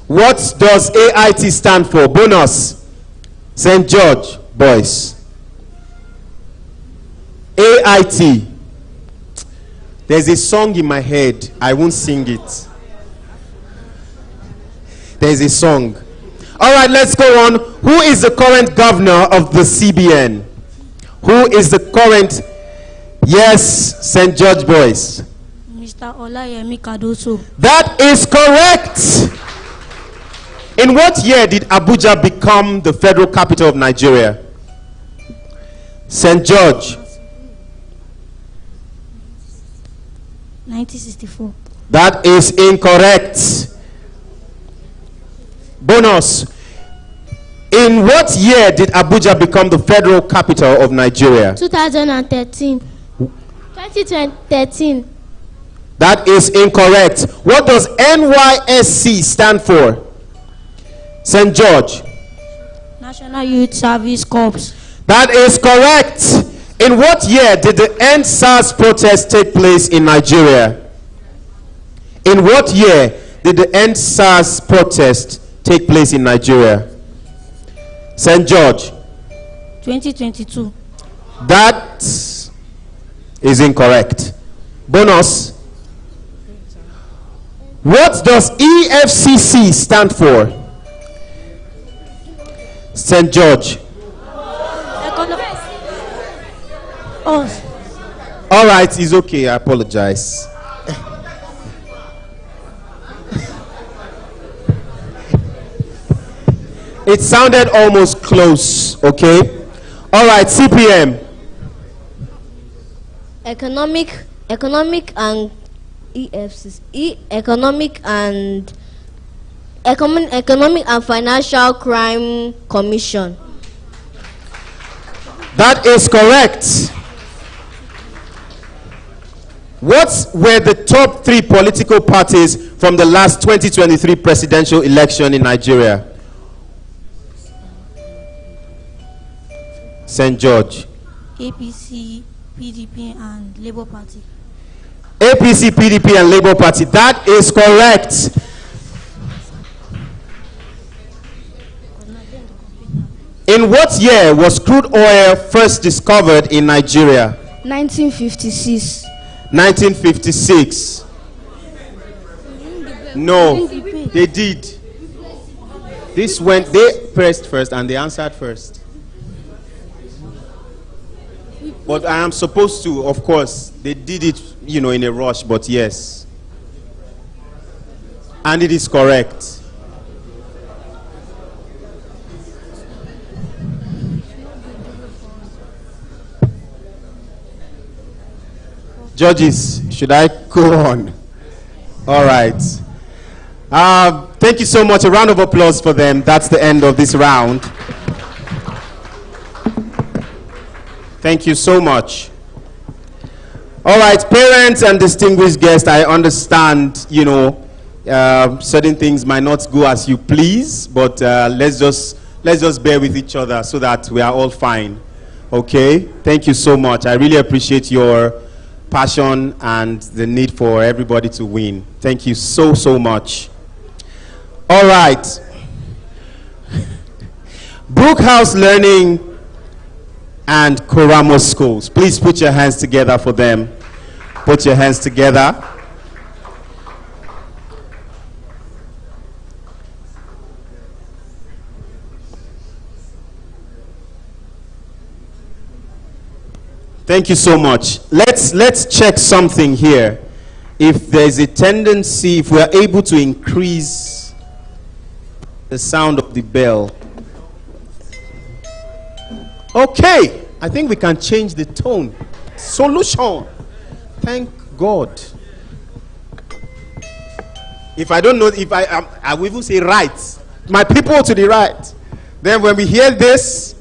What does AIT stand for? Bonus. St. George Boys. AIT. There's a song in my head. I won't sing it. There's a song. All right, let's go on. Who is the current governor of the CBN? Who is the current? Yes, St. George Boys. Mr. Olayemi Kadoso. That is correct. In what year did Abuja become the federal capital of Nigeria? St. George. 1964. That is incorrect. Bonus. In what year did Abuja become the federal capital of Nigeria? 2013. 2013. That is incorrect. What does NYSC stand for? St. George. National Youth Service Corps. That is correct. In what year did the End SARS protest take place in Nigeria? In what year did the End SARS protest take place in Nigeria? St. George. 2022. That is incorrect. Bonus. What does EFCC stand for? St. George. All right, it's okay. I apologize. It sounded almost close, okay? All right, CPM. Economic and EFCC. Economic and Financial Crime Commission. That is correct. What were the top 3 political parties from the last 2023 presidential election in Nigeria? St. George. APC, PDP, and Labour Party. APC, PDP, and Labour Party. That is correct. In what year was crude oil first discovered in Nigeria? 1956. 1956. No, they did. They pressed first and they answered first. But I am supposed to, of course, they did it, in a rush, but yes. And it is correct. Judges, should I go on? All right. Thank you so much. A round of applause for them. That's the end of this round. Thank you so much. All right, parents and distinguished guests, I understand, certain things might not go as you please, but let's just bear with each other so that we are all fine. Okay? Thank you so much. I really appreciate your passion and the need for everybody to win. Thank you so, so much. All right. Brookhouse Learning and Koramo Schools. Please put your hands together for them. Put your hands together. Thank you so much. Let's check something here. If there's a tendency, if we are able to increase the sound of the bell. Okay, I think we can change the tone. Solution. Thank God. If I don't know, if I will even say right. My people to the right. Then when we hear this,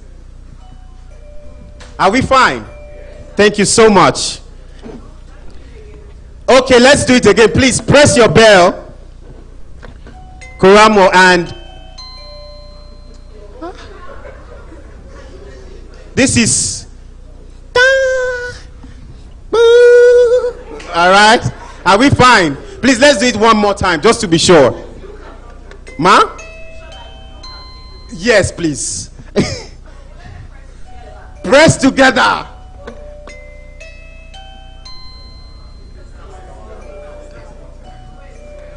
are we fine? Thank you so much. Okay, let's do it again. Please press your bell. Koramo and this is all right. Are we fine? Please let's do it one more time just to be sure. Ma? Yes, please. Press together.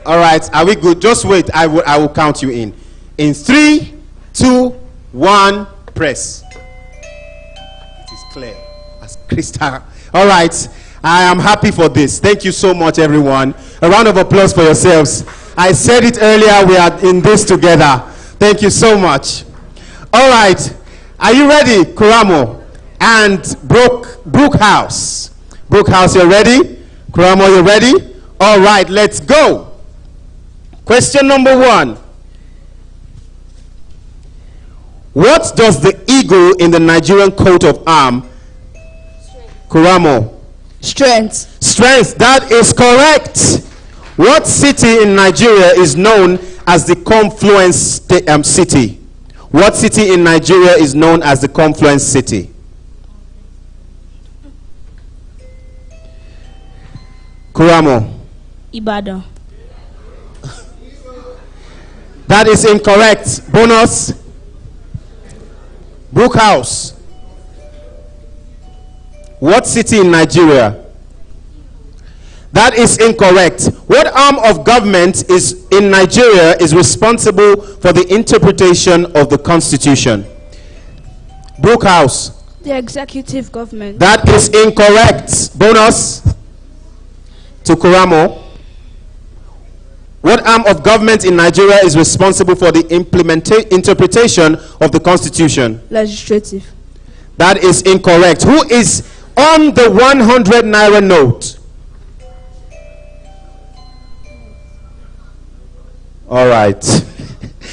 All right, are we good? Just wait. I will count you in. In 3, 2, 1, press. It is clear as crystal. All right, I am happy for this. Thank you so much, everyone. A round of applause for yourselves. I said it earlier. We are in this together. Thank you so much. All right, are you ready, Koramo and Brookhouse? Brookhouse, you ready? Koramo, you ready? All right, let's go. Question number 1. What does the eagle in the Nigerian coat of arms? Koramo. Strength. Strength. That is correct. What city in Nigeria is known as the confluence city? What city in Nigeria is known as the confluence city? Koramo. Ibadan. That is incorrect. Bonus. Brookhouse. What city in Nigeria? That is incorrect. What arm of government is in Nigeria is responsible for the interpretation of the Constitution? Brookhouse. The executive government. That is incorrect. Bonus to Koramo. What arm of government in Nigeria is responsible for the interpretation of the Constitution? Legislative. That is incorrect. Who is on the 100 naira note? All right.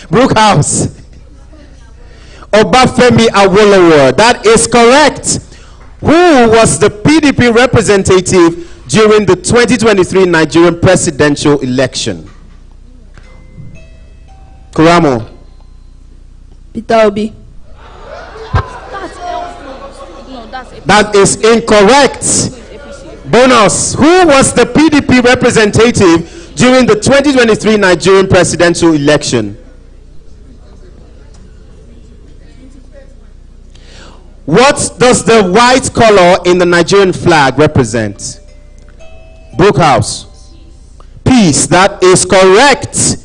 Brookhouse. Obafemi Awolowo. That is correct. Who was the PDP representative during the 2023 Nigerian presidential election? Koramo. Peter Obi. That is incorrect. Bonus. Who was the PDP representative during the 2023 Nigerian presidential election? What does the white color in the Nigerian flag represent? Brook House. Peace. That is correct.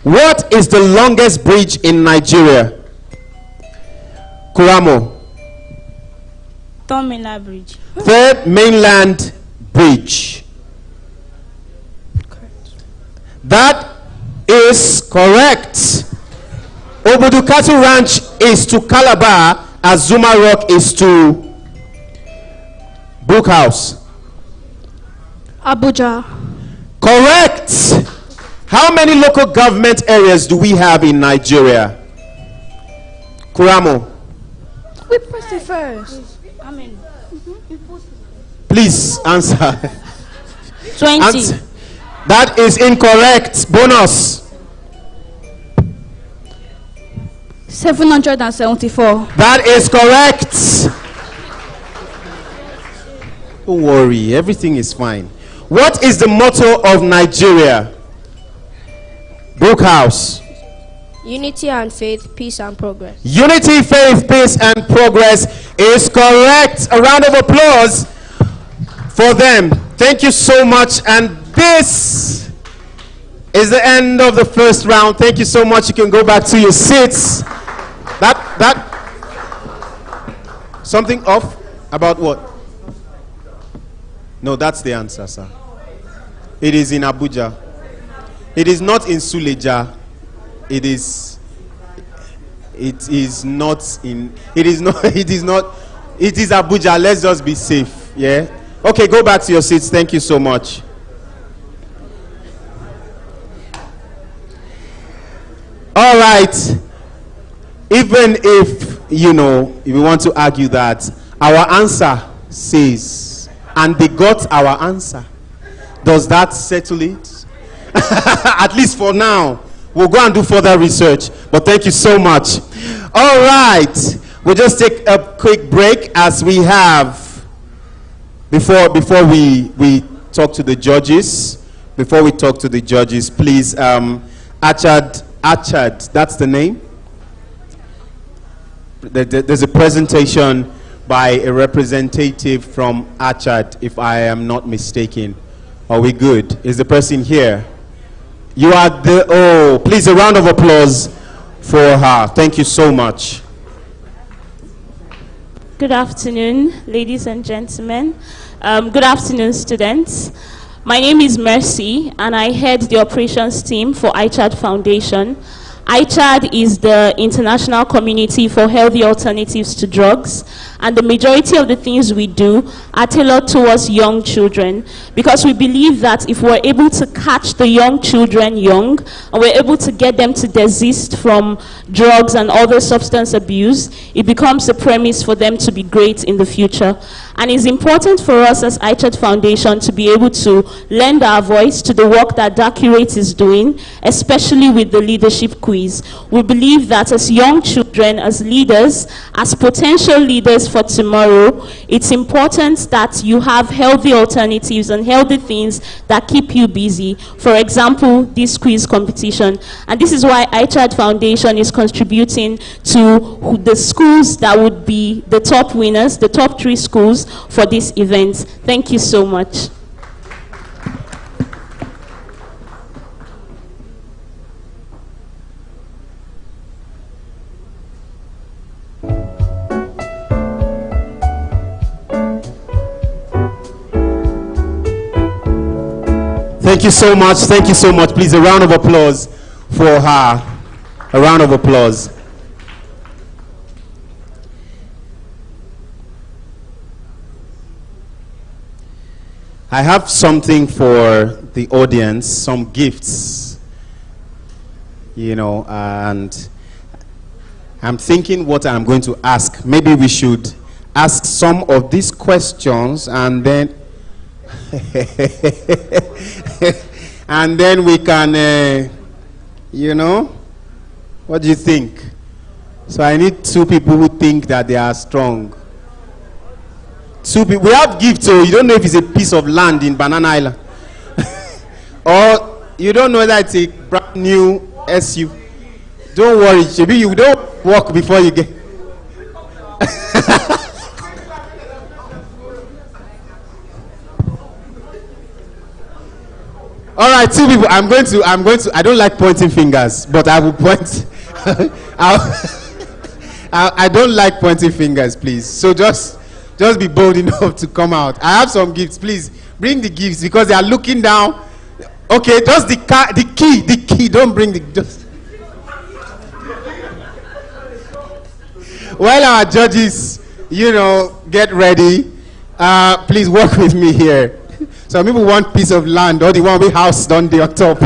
What is the longest bridge in Nigeria? Kuramo. Third Mainland Bridge. Third Mainland Bridge. That is correct. Obudu Cattle Ranch is to Calabar as Zuma Rock is to Brook House. Abuja. Correct. How many local government areas do we have in Nigeria? Kuramo. We press it first. Please answer. 20. That is incorrect. Bonus. 774. That is correct. Don't worry, everything is fine. What is the motto of Nigeria? Brook House. Unity and faith, peace and progress. Unity, faith, peace, and progress is correct. A round of applause for them. Thank you so much. And this is the end of the first round. Thank you so much. You can go back to your seats. That something off about what? No, that's the answer, sir. It is in Abuja. It is not in Suleja. It is not in, it is Abuja. Let's just be safe. Yeah. Okay, go back to your seats. Thank you so much. All right. Even if, if we want to argue that our answer says, and they got our answer, does that settle it? At least for now. We'll go and do further research. But thank you so much. All right. We'll just take a quick break as we have, before we talk to the judges. Before we talk to the judges, please, Achad, that's the name. There's a presentation by a representative from Achad, if I am not mistaken. Are we good? Is the person here? You are please a round of applause for her. Thank you so much. Good afternoon, ladies and gentlemen. Good afternoon, students. My name is Mercy, and I head the operations team for iChad Foundation. iChad is the international community for healthy alternatives to drugs, and the majority of the things we do are tailored towards young children, because we believe that if we're able to catch the young children young, and we're able to get them to desist from drugs and other substance abuse, it becomes a premise for them to be great in the future. And it's important for us as iChad Foundation to be able to lend our voice to the work that Dacurate is doing, especially with the leadership quiz. We believe that as young children, as leaders, as potential leaders for tomorrow, it's important that you have healthy alternatives and healthy things that keep you busy. For example, this quiz competition. And this is why iChad Foundation is contributing to the schools that would be the top winners, the top 3 schools for this event. Thank you so much. Thank you so much. Thank you so much. Please, a round of applause for her. A round of applause. I have something for the audience, some gifts, and I'm thinking what I'm going to ask. Maybe we should ask some of these questions and then and then we can, what do you think? So I need 2 people who think that they are strong. 2 people. We have gifts, so you don't know if it's a piece of land in Banana Island. Or you don't know that it's a brand new SU. Don't worry, Shebi, you don't walk before you get. All right, two people. I'm going to. I don't like pointing fingers, but I will point. I don't like pointing fingers, please. So just be bold enough to come out. I have some gifts. Please bring the gifts because they are looking down. Okay, just the key. Don't bring the. Just. While our judges, get ready. Please work with me here. Some people want piece of land, or they want a house done there on top.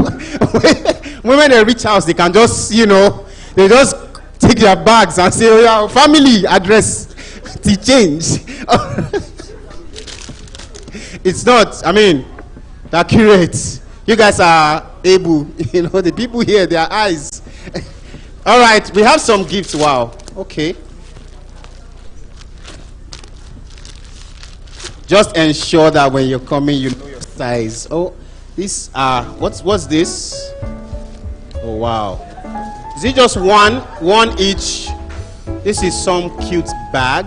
When they reach house, they can just, they just take their bags and say, "Oh yeah, family address, the change." It's not. I mean, Dacurate. You guys are able. The people here, their eyes. All right, we have some gifts. Wow. Okay. Just ensure that when you're coming, you know your size. Oh, these are what's this? Oh wow. Is it just one each? This is some cute bag.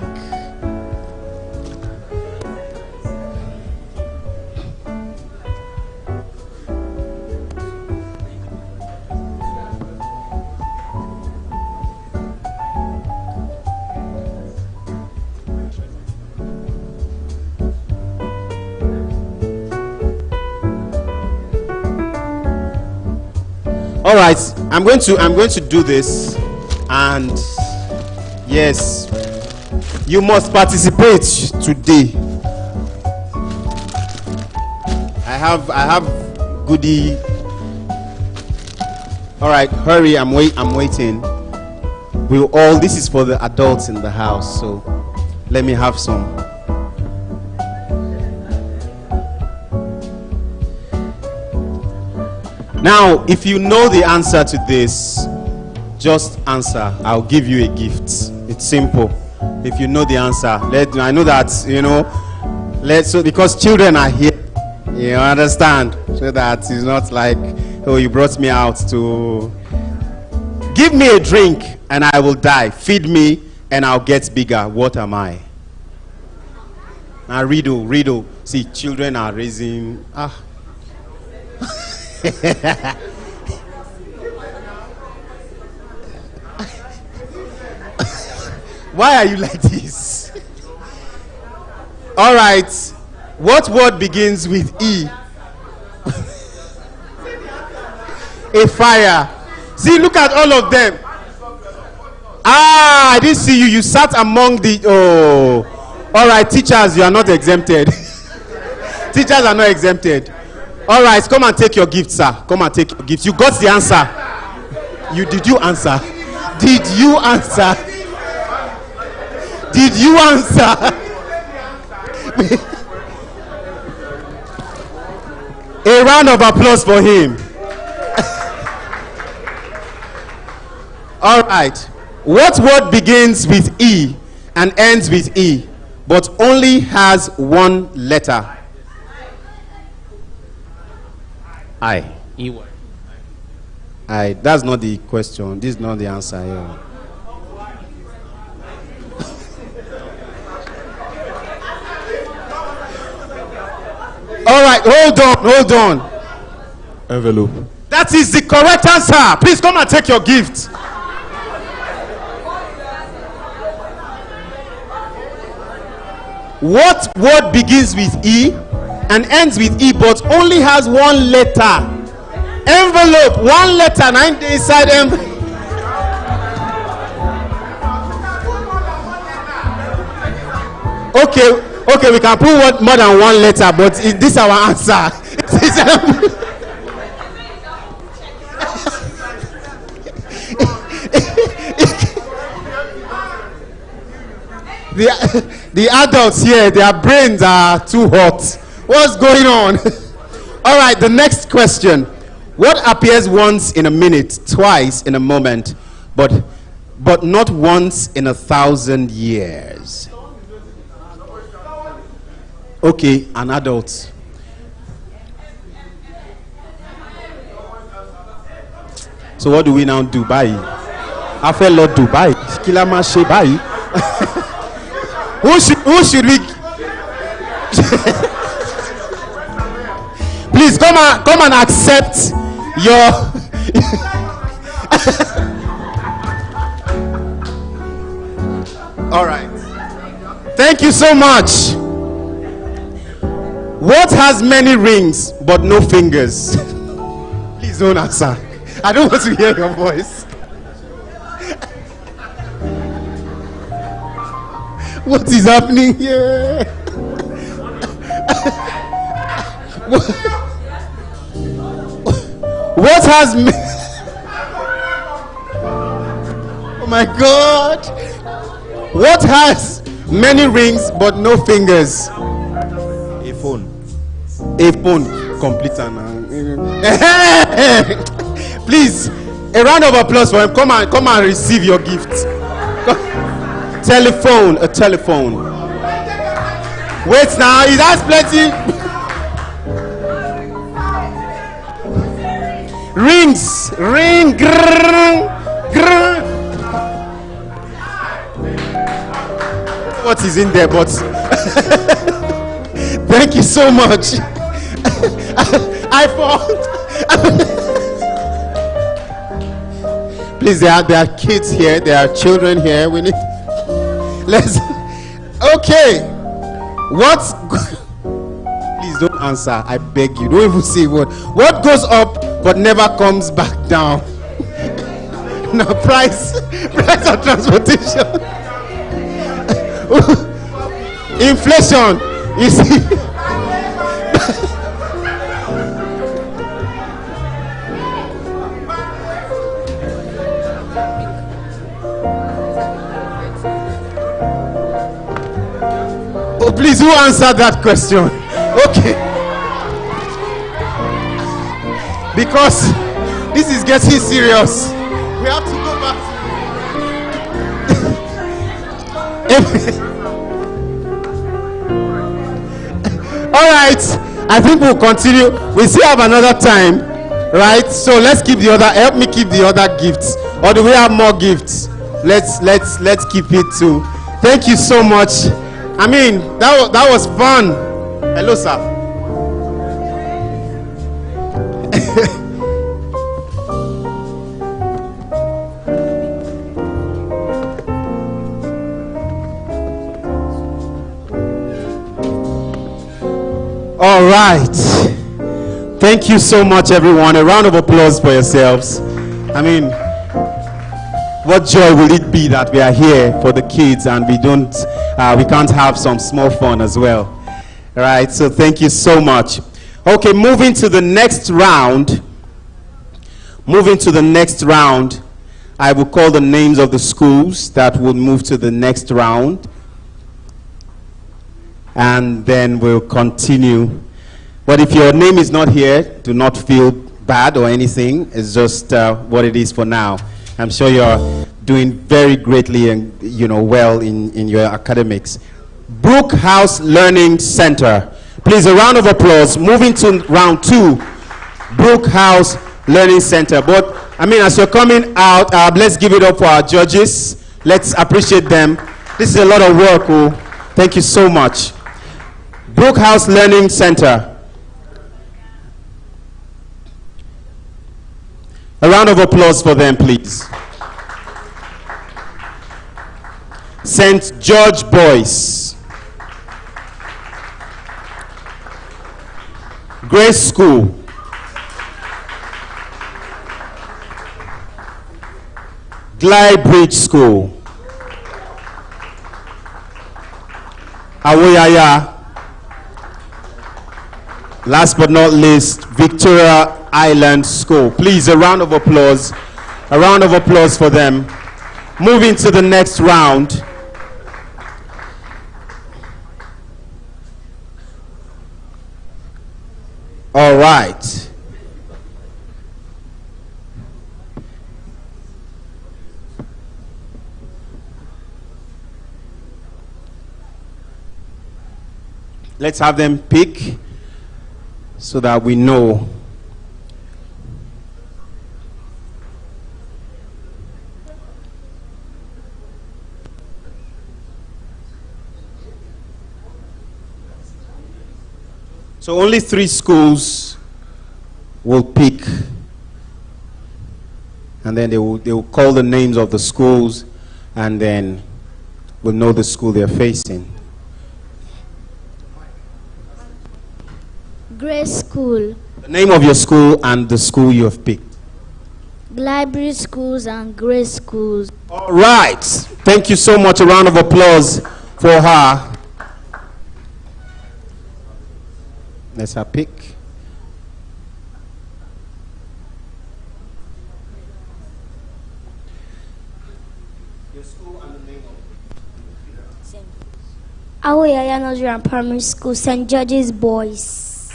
All right, I'm going to do this, and yes, you must participate today. I have goodie. All right, hurry! I'm waiting. This is for the adults in the house, so let me have some. Now, if you know the answer to this, just answer. I'll give you a gift. It's simple. If you know the answer, I know that, because children are here, you understand? So that it's not like, oh, you brought me out to give me a drink and I will die. Feed me and I'll get bigger. What am I? Now, riddle. See, children are raising. Why are you like this? All right. What word begins with E? A fire. See, look at all of them. I didn't see you. You sat among the. Oh. All right, teachers, you are not exempted. Teachers are not exempted. All right, come and take your gift, sir. Come and take your gift. You got the answer. Did you answer? Did you answer? Did you answer? A round of applause for him. All right. What word begins with E and ends with E, but only has one letter? I. E-word. That's not the question. This is not the answer here. All right, hold on. Envelope. That is the correct answer. Please come and take your gift. What word begins with E and ends with E but only has one letter? Envelope. One letter, 9 days inside envelope. Okay, we can put more than one letter, but this is our answer. The adults here, their brains are too hot. What's going on? All right, the next question. What appears once in a minute, twice in a moment, but not once in 1,000 years? Okay, an adult. So what do we now do? Bye. I feel Lord Dubai. Kilama she bye. Who should we? Please come and accept your. All right. Thank you so much. What has many rings but no fingers? Please don't answer. I don't want to hear your voice. What is happening here? What has oh my God. What has many rings but no fingers? A phone. A phone. Complete. Please, a round of applause for him. Come and receive your gift. Telephone. A telephone. Wait now. He has plenty. Rings. Ring. Grrr, grrr. What is in there, but thank you so much. I found. Please, there are kids here, there are children here. We need. Let's. Okay. What's? Please don't answer. I beg you. Don't even say what. What goes up but never comes back down? Now, price of transportation. Inflation. You see. Oh, please, who answered that question? Okay. Because this is getting serious. We have to go back. All right, I think we'll continue. We still have another time, right? So let's keep the other. Help me keep the other gifts, or do we have more gifts? Let's keep it too. Thank you so much. I mean, that was fun. Hello, sir. All right. Thank you so much, everyone. A round of applause for yourselves. I mean, what joy will it be that we are here for the kids and we can't have some small fun as well. All right. So thank you so much. Okay, moving to the next round. I will call the names of the schools that will move to the next round. And then we'll continue. But if your name is not here, do not feel bad or anything. It's just what it is for now. I'm sure you're doing very greatly and well in your academics. Brook House Learning Center. Please, a round of applause. Moving to round 2. Brook House Learning Center. But I mean, as you're coming out, let's give it up for our judges. Let's appreciate them. This is a lot of work. Oh. Thank you so much. Brook House Learning Center. A round of applause for them, please. St. George Boys. Grace School. Glide Bridge School. Awoyaya. Last but not least, Victoria Island School. Please, a round of applause. A round of applause for them. Moving to the next round. All right. Let's have them pick so that we know. So only 3 schools will pick, and then they will call the names of the schools, and then we'll know the school they're facing. Grace School. The name of your school and the school you have picked. Library schools and Grace schools. All right. Thank you so much. A round of applause for her. Let's her pick. Awoyaya Nursery and Primary School, St. George's Boys.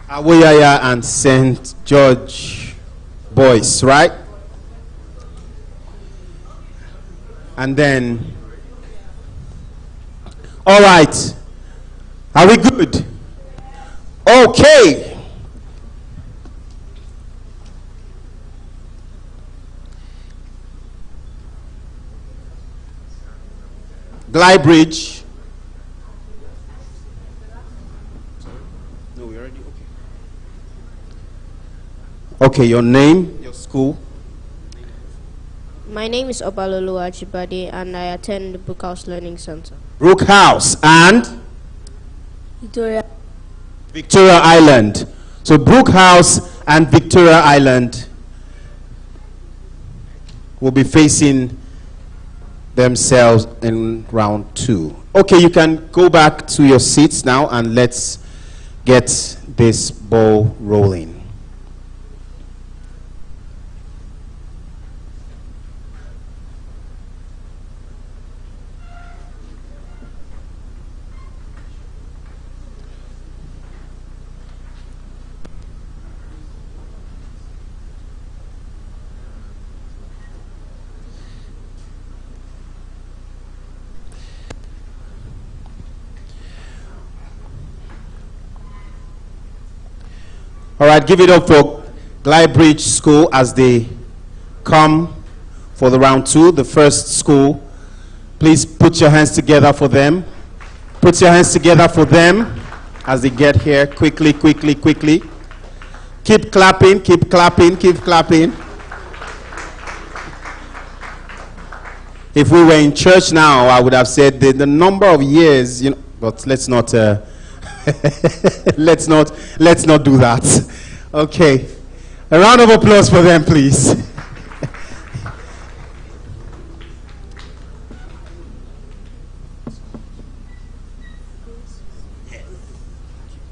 Awoyaya and St. George Boys, right? And then, all right. Are we good? Okay. Glybridge. No, we already, okay. Okay, your name, your school. My name is Obalolu Ajibade and I attend the Brookhouse Learning Center. Brookhouse and Victoria. Victoria Island. So Brookhouse and Victoria Island will be facing themselves in round 2. Okay, you can go back to your seats now and let's get this ball rolling. All right, give it up for Glybridge School as they come for the round 2, the first school. Please put your hands together for them. Put your hands together for them as they get here. Quickly, quickly, quickly. Keep clapping, keep clapping, keep clapping. If we were in church now, I would have said the number of years, you know, but let's not let's not do that. Okay. A round of applause for them, please.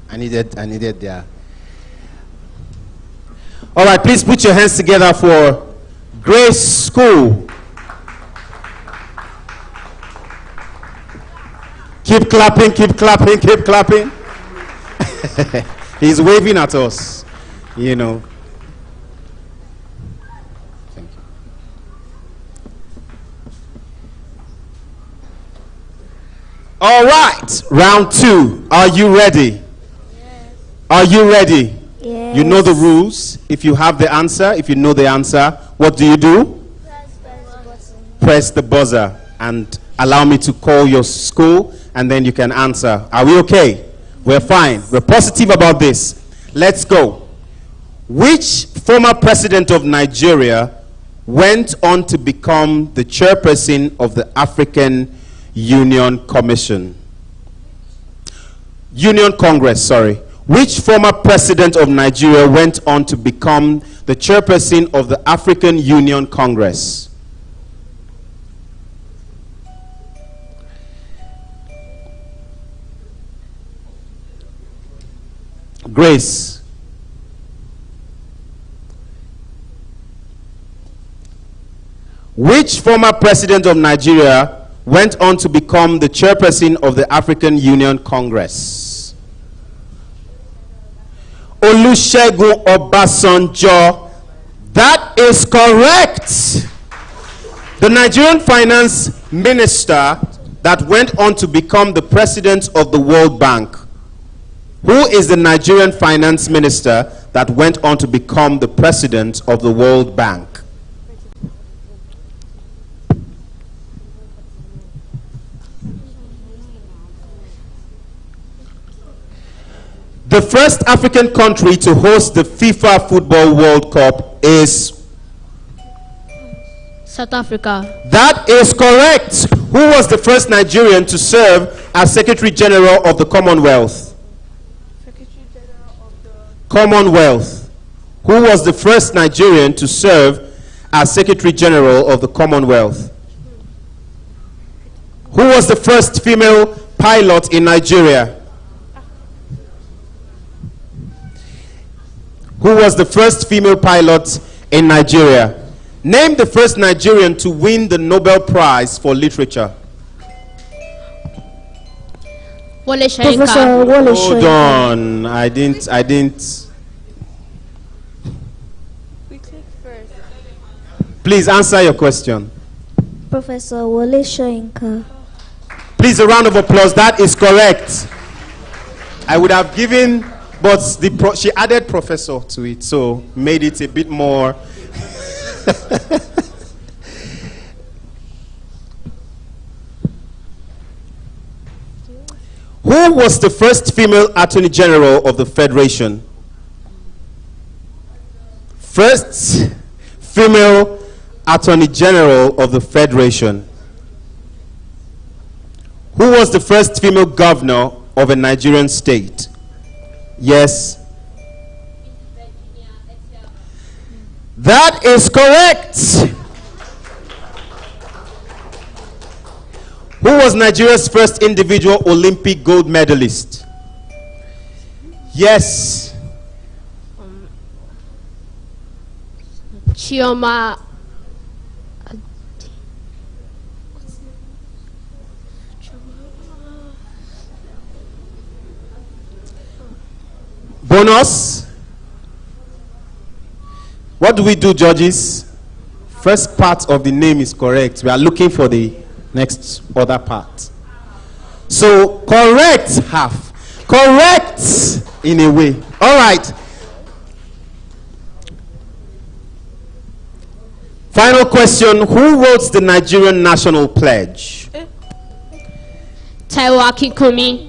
I needed there. All right, please put your hands together for Grace School. Keep clapping, keep clapping, keep clapping. He's waving at us, you know. Thank you. All right, round 2. Are you ready? Yes. Are you ready? Yes. You know the rules. If you have the answer, if you know the answer, what do you do? Press the buzzer and allow me to call your school, and then you can answer. Are we okay? We're fine. We're positive about this. Let's go. Which former president of Nigeria went on to become the chairperson of the African Union Congress, sorry. Which former president of Nigeria went on to become the chairperson of the African Union Congress? Grace. Which former president of Nigeria went on to become the chairperson of the African Union Congress? Olusegun Obasanjo. That is correct. The Nigerian finance minister that went on to become the president of the World Bank. Who is the Nigerian finance minister that went on to become the president of the World Bank? The The first African country to host the FIFA Football World Cup is South Africa. That is correct. Who was the first Nigerian to serve as Secretary General of the Commonwealth? Commonwealth. Who was the first Nigerian to serve as Secretary General of the Commonwealth? Who was the first female pilot in Nigeria? Who was the first female pilot in Nigeria? Name the first Nigerian to win the Nobel Prize for Literature. Professor Wole Hold on. I didn't. Please answer your question. Professor Wole Soyinka. Please, a round of applause. That is correct. I would have given, but she added professor to it, so made it a bit more. Who was the first female Attorney General of the Federation? First female Attorney General of the Federation. Who was the first female governor of a Nigerian state? Yes. That is correct. Who was Nigeria's first individual Olympic gold medalist? Yes. Chioma. Bonus. What do we do, judges? First part of the name is correct. We are looking for the next other part. So correct half. Correct in a way. All right. Final question. Who wrote the Nigerian National Pledge? Taiwo Akínkúnmi.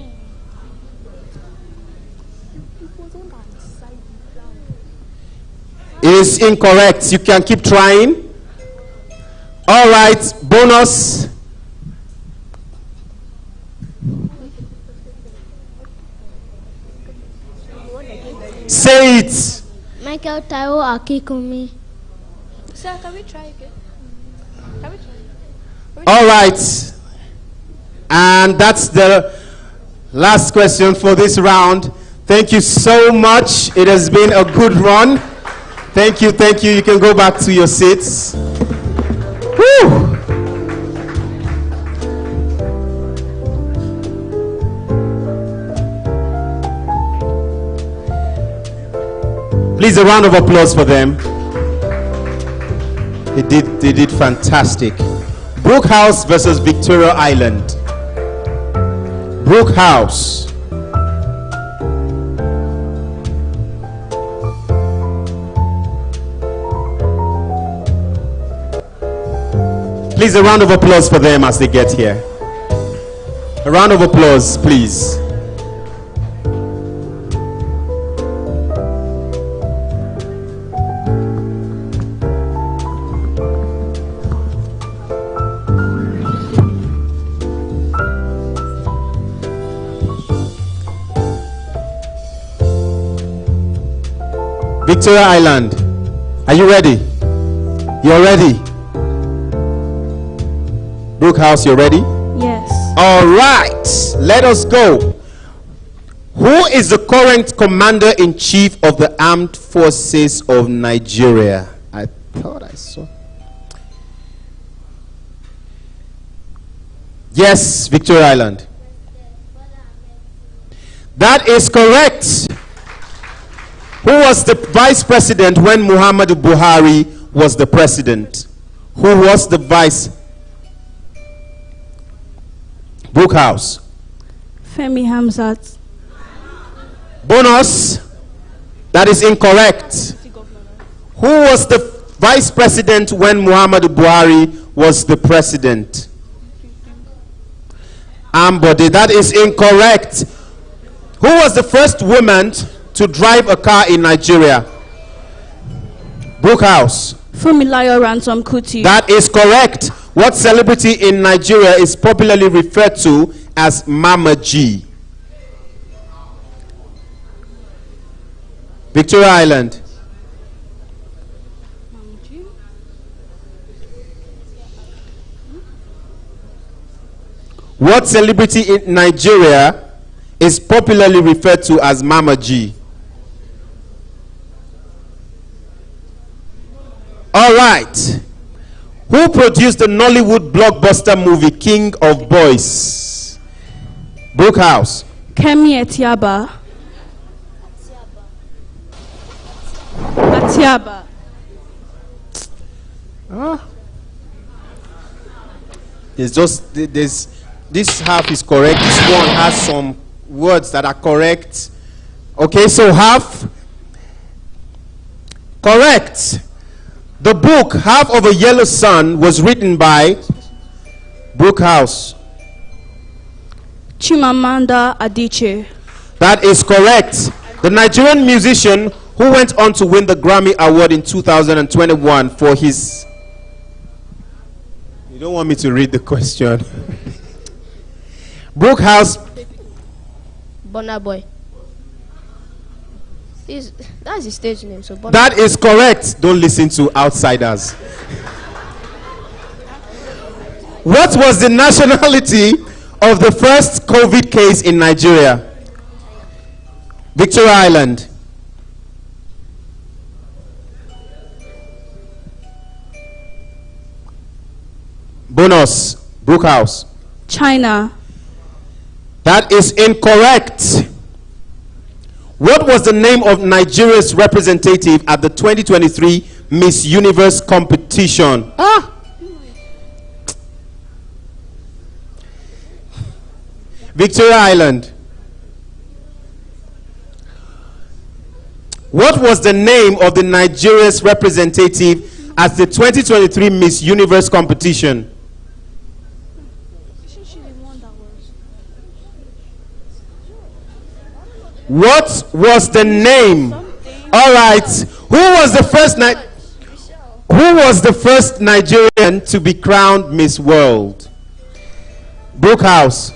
Is incorrect. You can keep trying. All right. Bonus. Say it. Michael Taiwo Akínkúnmi. Sir, can we try again? Can we try? All right. And that's the last question for this round. Thank you so much. It has been a good run. Thank you, thank you. You can go back to your seats. Woo! Please, a round of applause for them. They did fantastic. Brook House versus Victoria Island. Brook House. Please, a round of applause for them as they get here. A round of applause, please. Victoria Island, are you ready? You're ready? Brook House, you're ready? Yes. All right, let us go. Who is the current commander-in-chief of the Armed Forces of Nigeria? I thought I saw. Yes, Victoria Island. That is correct. Who was the vice president when Muhammadu Buhari was the president? Who was the vice? Brook House. Femi Hamzat. Bonus. That is incorrect. Who was the vice president when Muhammadu Buhari was the president? Ambode. That is incorrect. Who was the first woman to drive a car in Nigeria? Brookhouse. Fumilayo Ransom Kuti. That is correct. What celebrity in Nigeria is popularly referred to as Mama G? Victoria Island. What celebrity in Nigeria is popularly referred to as Mama G? All right. Who produced the Nollywood blockbuster movie King of Boys? Brookhouse. Kemi Atiaba. Atiaba. It's just this half is correct. This one has some words that are correct. Okay, so half correct. The book Half of a Yellow Sun was written by Brookhouse. Chimamanda Adichie. That is correct. The Nigerian musician who went on to win the Grammy Award in 2021 for his... You don't want me to read the question. Brookhouse. Burna Boy. That's his stage name. So Burna. That is correct. Don't listen to outsiders. What was the nationality of the first COVID case in Nigeria? Victoria Island. Bonus. Brookhouse. China. That is incorrect. What was the name of Nigeria's representative at the 2023 Miss Universe competition? Victoria Island. What was the name of the Nigeria's representative at the 2023 Miss Universe competition? What was the name? All right. Who was the first Nigerian to be crowned Miss World? Brookhouse.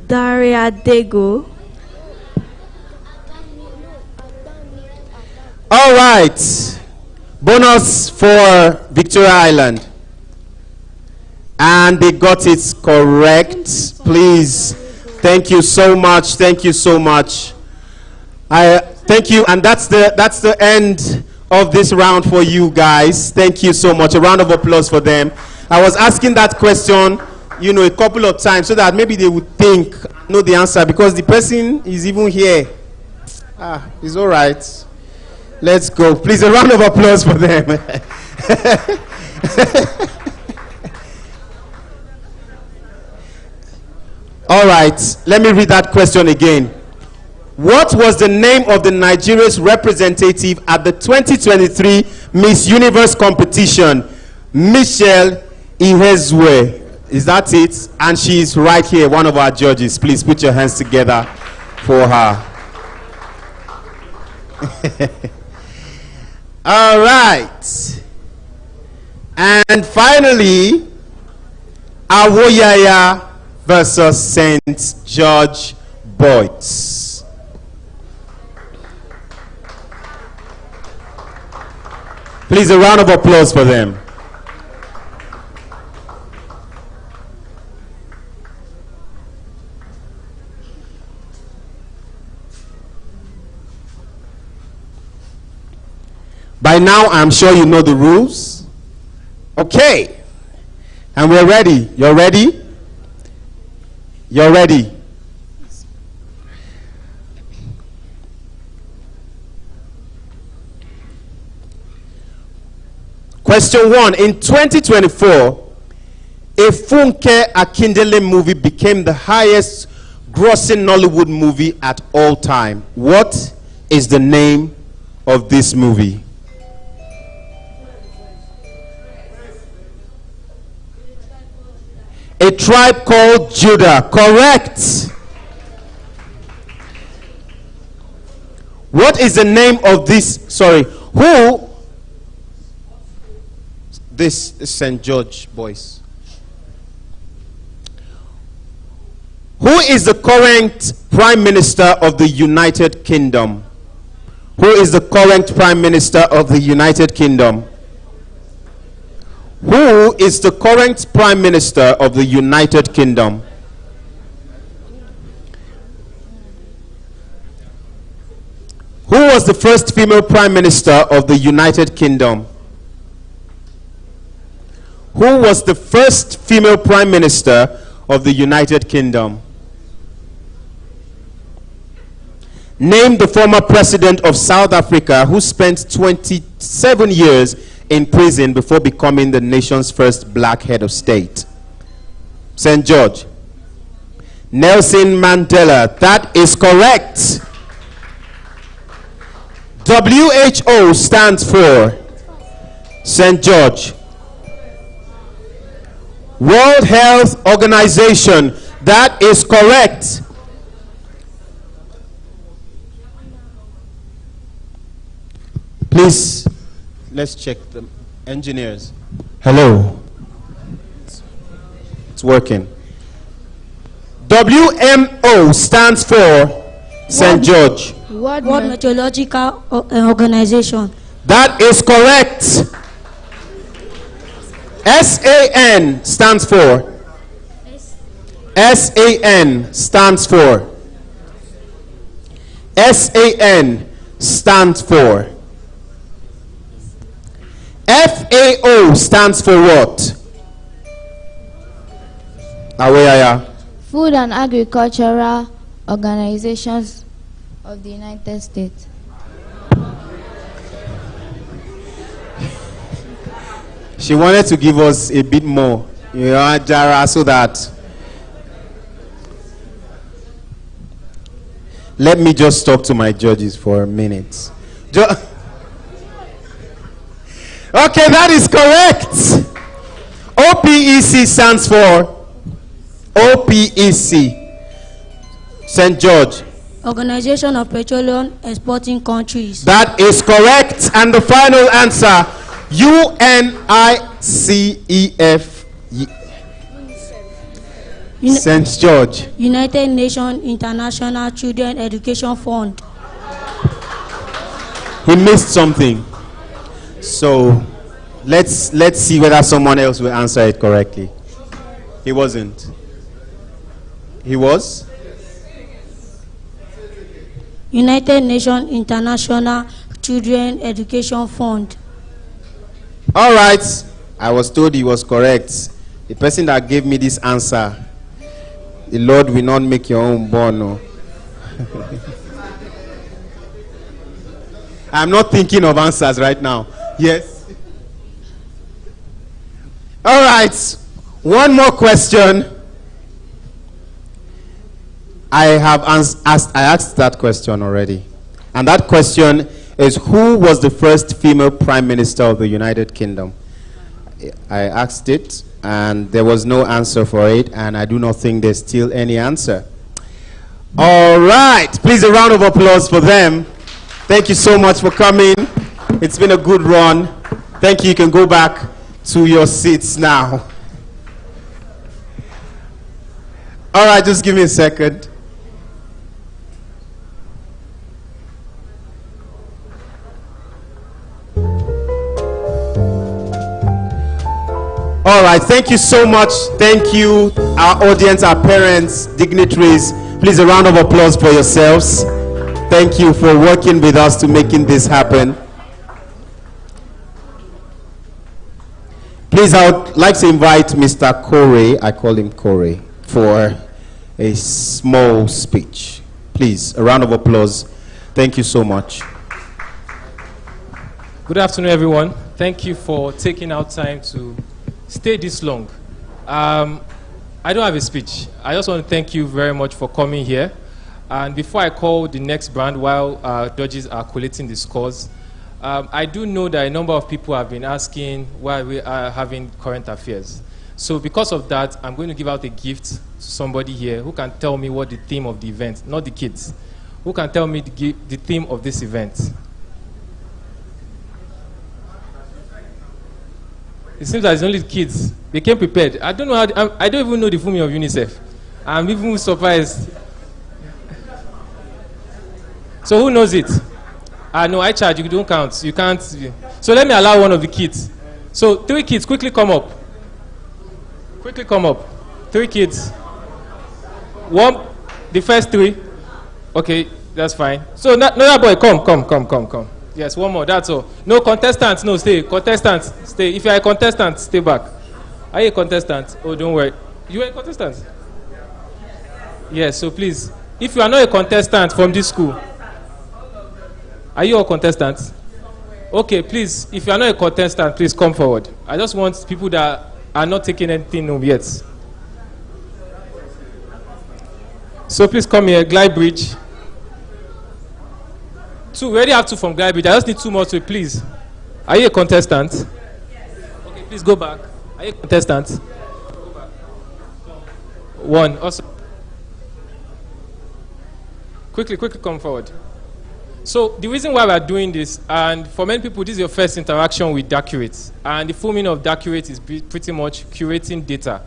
Daria Dego. All right. Bonus for Victoria Island. And they got it correct. Please. Thank you so much. Thank you so much. Thank you. And that's the end of this round for you guys. Thank you so much. A round of applause for them. I was asking that question, a couple of times so that maybe they would know the answer, because the person is even here. It's all right. Let's go. Please, a round of applause for them. All right, let me read that question again. What was the name of the Nigeria's representative at the 2023 Miss Universe competition? Michelle Ihezue. Is that it? And she's right here, one of our judges. Please put your hands together for her. All right. And finally, Awoyaya versus St. George Boys. Please, a round of applause for them. By now, I'm sure you know the rules. Okay. And we're ready. You're ready? You're ready. Question 1. In 2024, a Funke Akindele movie became the highest grossing Nollywood movie at all time. What is the name of this movie? A tribe called Judah. Correct. What is the name of this? Sorry, who? This is St. George boys. Who is the current Prime Minister of the United Kingdom? Who is the current Prime Minister of the United Kingdom? Who is the current Prime Minister of the United Kingdom? Who was the first female Prime Minister of the United Kingdom? Who was the first female Prime Minister of the United Kingdom? Name the former president of South Africa who spent 27 years in prison before becoming the nation's first black head of state. St. George. Nelson Mandela. That is correct. WHO stands for St. George. World Health Organization. That is correct. Please, let's check the engineers. Hello. It's working. WMO stands for St. George. World Meteorological Organization. That is correct. SAN stands for. SAN stands for. SAN stands for. FAO stands for what? Awaya. Food and Agricultural Organizations of the United States. She wanted to give us a bit more, Jara, so that. Let me just talk to my judges for a minute. Okay, that is correct. OPEC stands for OPEC. St. George. Organization of Petroleum Exporting Countries. That is correct. And the final answer, UNICEF. St. George. United Nations International Children Education Fund. He missed something. So let's see whether someone else will answer it correctly. He wasn't. He was? United Nations International Children Education Fund. All right. I was told he was correct. The person that gave me this answer, the Lord will not make your own born. No. I'm not thinking of answers right now. Yes. All right. One more question. I asked that question already. And that question is, who was the first female Prime Minister of the United Kingdom? I asked it, and there was no answer for it, and I do not think there's still any answer. All right. Please, a round of applause for them. Thank you so much for coming. It's been a good run. Thank you. You can go back to your seats now. All right, just give me a second. All right, thank you so much. Thank you, our audience, our parents, dignitaries. Please, a round of applause for yourselves. Thank you for working with us to making this happen. Please, I would like to invite Mr. Corey, I call him Corey, for a small speech. Please, a round of applause. Thank you so much. Good afternoon, everyone. Thank you for taking out time to stay this long. I don't have a speech. I just want to thank you very much for coming here. And before I call the next brand, while judges are collating the scores, I do know that a number of people have been asking why we are having current affairs. So because of that, I'm going to give out a gift to somebody here who can tell me what the theme of the event, not the kids, who can tell me the theme of this event. It seems like it's only the kids. They came prepared. I don't know I don't even know the full meaning of UNICEF. I'm even surprised. So who knows it? No, I charge. You don't count. You can't. So let me allow one of the kids. So 3 kids, quickly come up. Quickly come up. 3 kids. The first 3. Okay, that's fine. So another boy, come. Yes, one more. That's all. No contestants. No, stay. Contestants, stay. If you are a contestant, stay back. Are you a contestant? Oh, don't worry. You are a contestant. Yes. So please, if you are not a contestant from this school, are you a contestant? Okay, please. If you are not a contestant, please come forward. I just want people that are not taking anything home yet. So please come here, Glide Bridge. 2, we already have 2 from Glide Bridge. I just need 2 more to please. Are you a contestant? Yes. Okay, please go back. Are you a contestant? Go back. 1, also. Quickly come forward. So the reason why we are doing this, and for many people, this is your first interaction with Dacurate. And the full meaning of Dacurate is pretty much curating data.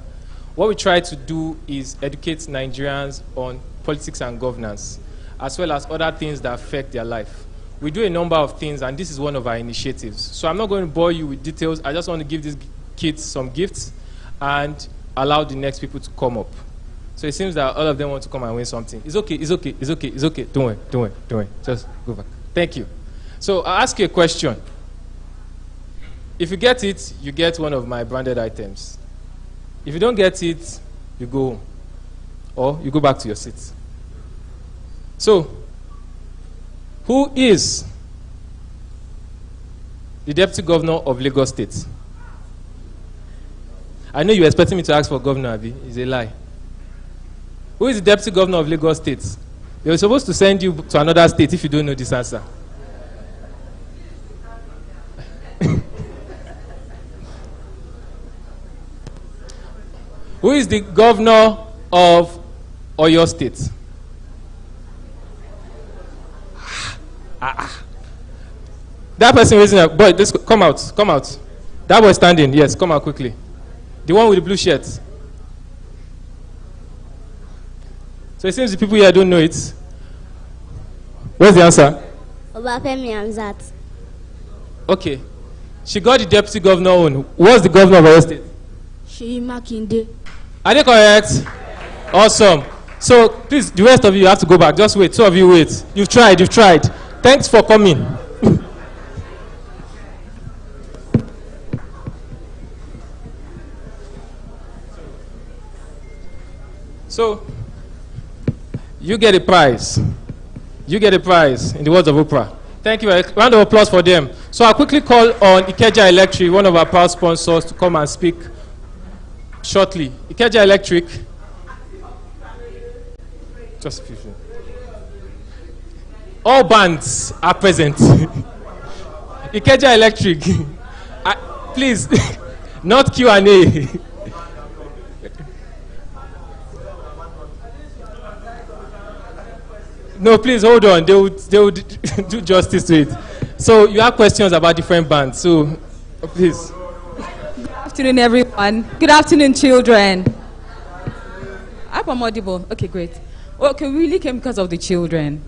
What we try to do is educate Nigerians on politics and governance, as well as other things that affect their life. We do a number of things, and this is one of our initiatives. So I'm not going to bore you with details. I just want to give these kids some gifts and allow the next people to come up. So it seems that all of them want to come and win something. It's okay. Don't worry. Just go back. Thank you. So I'll ask you a question. If you get it, you get one of my branded items. If you don't get it, you go home. Or you go back to your seat. So, who is the Deputy Governor of Lagos State? I know you're expecting me to ask for Governor, Abi. It's a lie. Who is the Deputy Governor of Lagos State? They were supposed to send you to another state if you don't know this answer. Who is the Governor of Oyo State? That person raising up. Boy, come out. That boy standing, yes, come out quickly. The one with the blue shirt. So it seems the people here don't know it. Where's the answer? Obafemi Hamzat. Okay. She got the deputy governor on. What's the governor of Oyo State? Sheyi Makinde. Are they correct? Awesome. So please, the rest of you have to go back. Just wait. 2 of you wait. You've tried. Thanks for coming. So, you get a prize. In the words of Oprah. Thank you. A round of applause for them. So I'll quickly call on Ikeja Electric, one of our proud sponsors, to come and speak shortly. Ikeja Electric. Just a few seconds. All bands are present. Ikeja Electric. Please, not Q&A. No, please hold on. They would do justice to it. So you have questions about different bands. So please. Good afternoon, everyone. Good afternoon, children. I'm audible. Okay, great. Okay, we really came because of the children.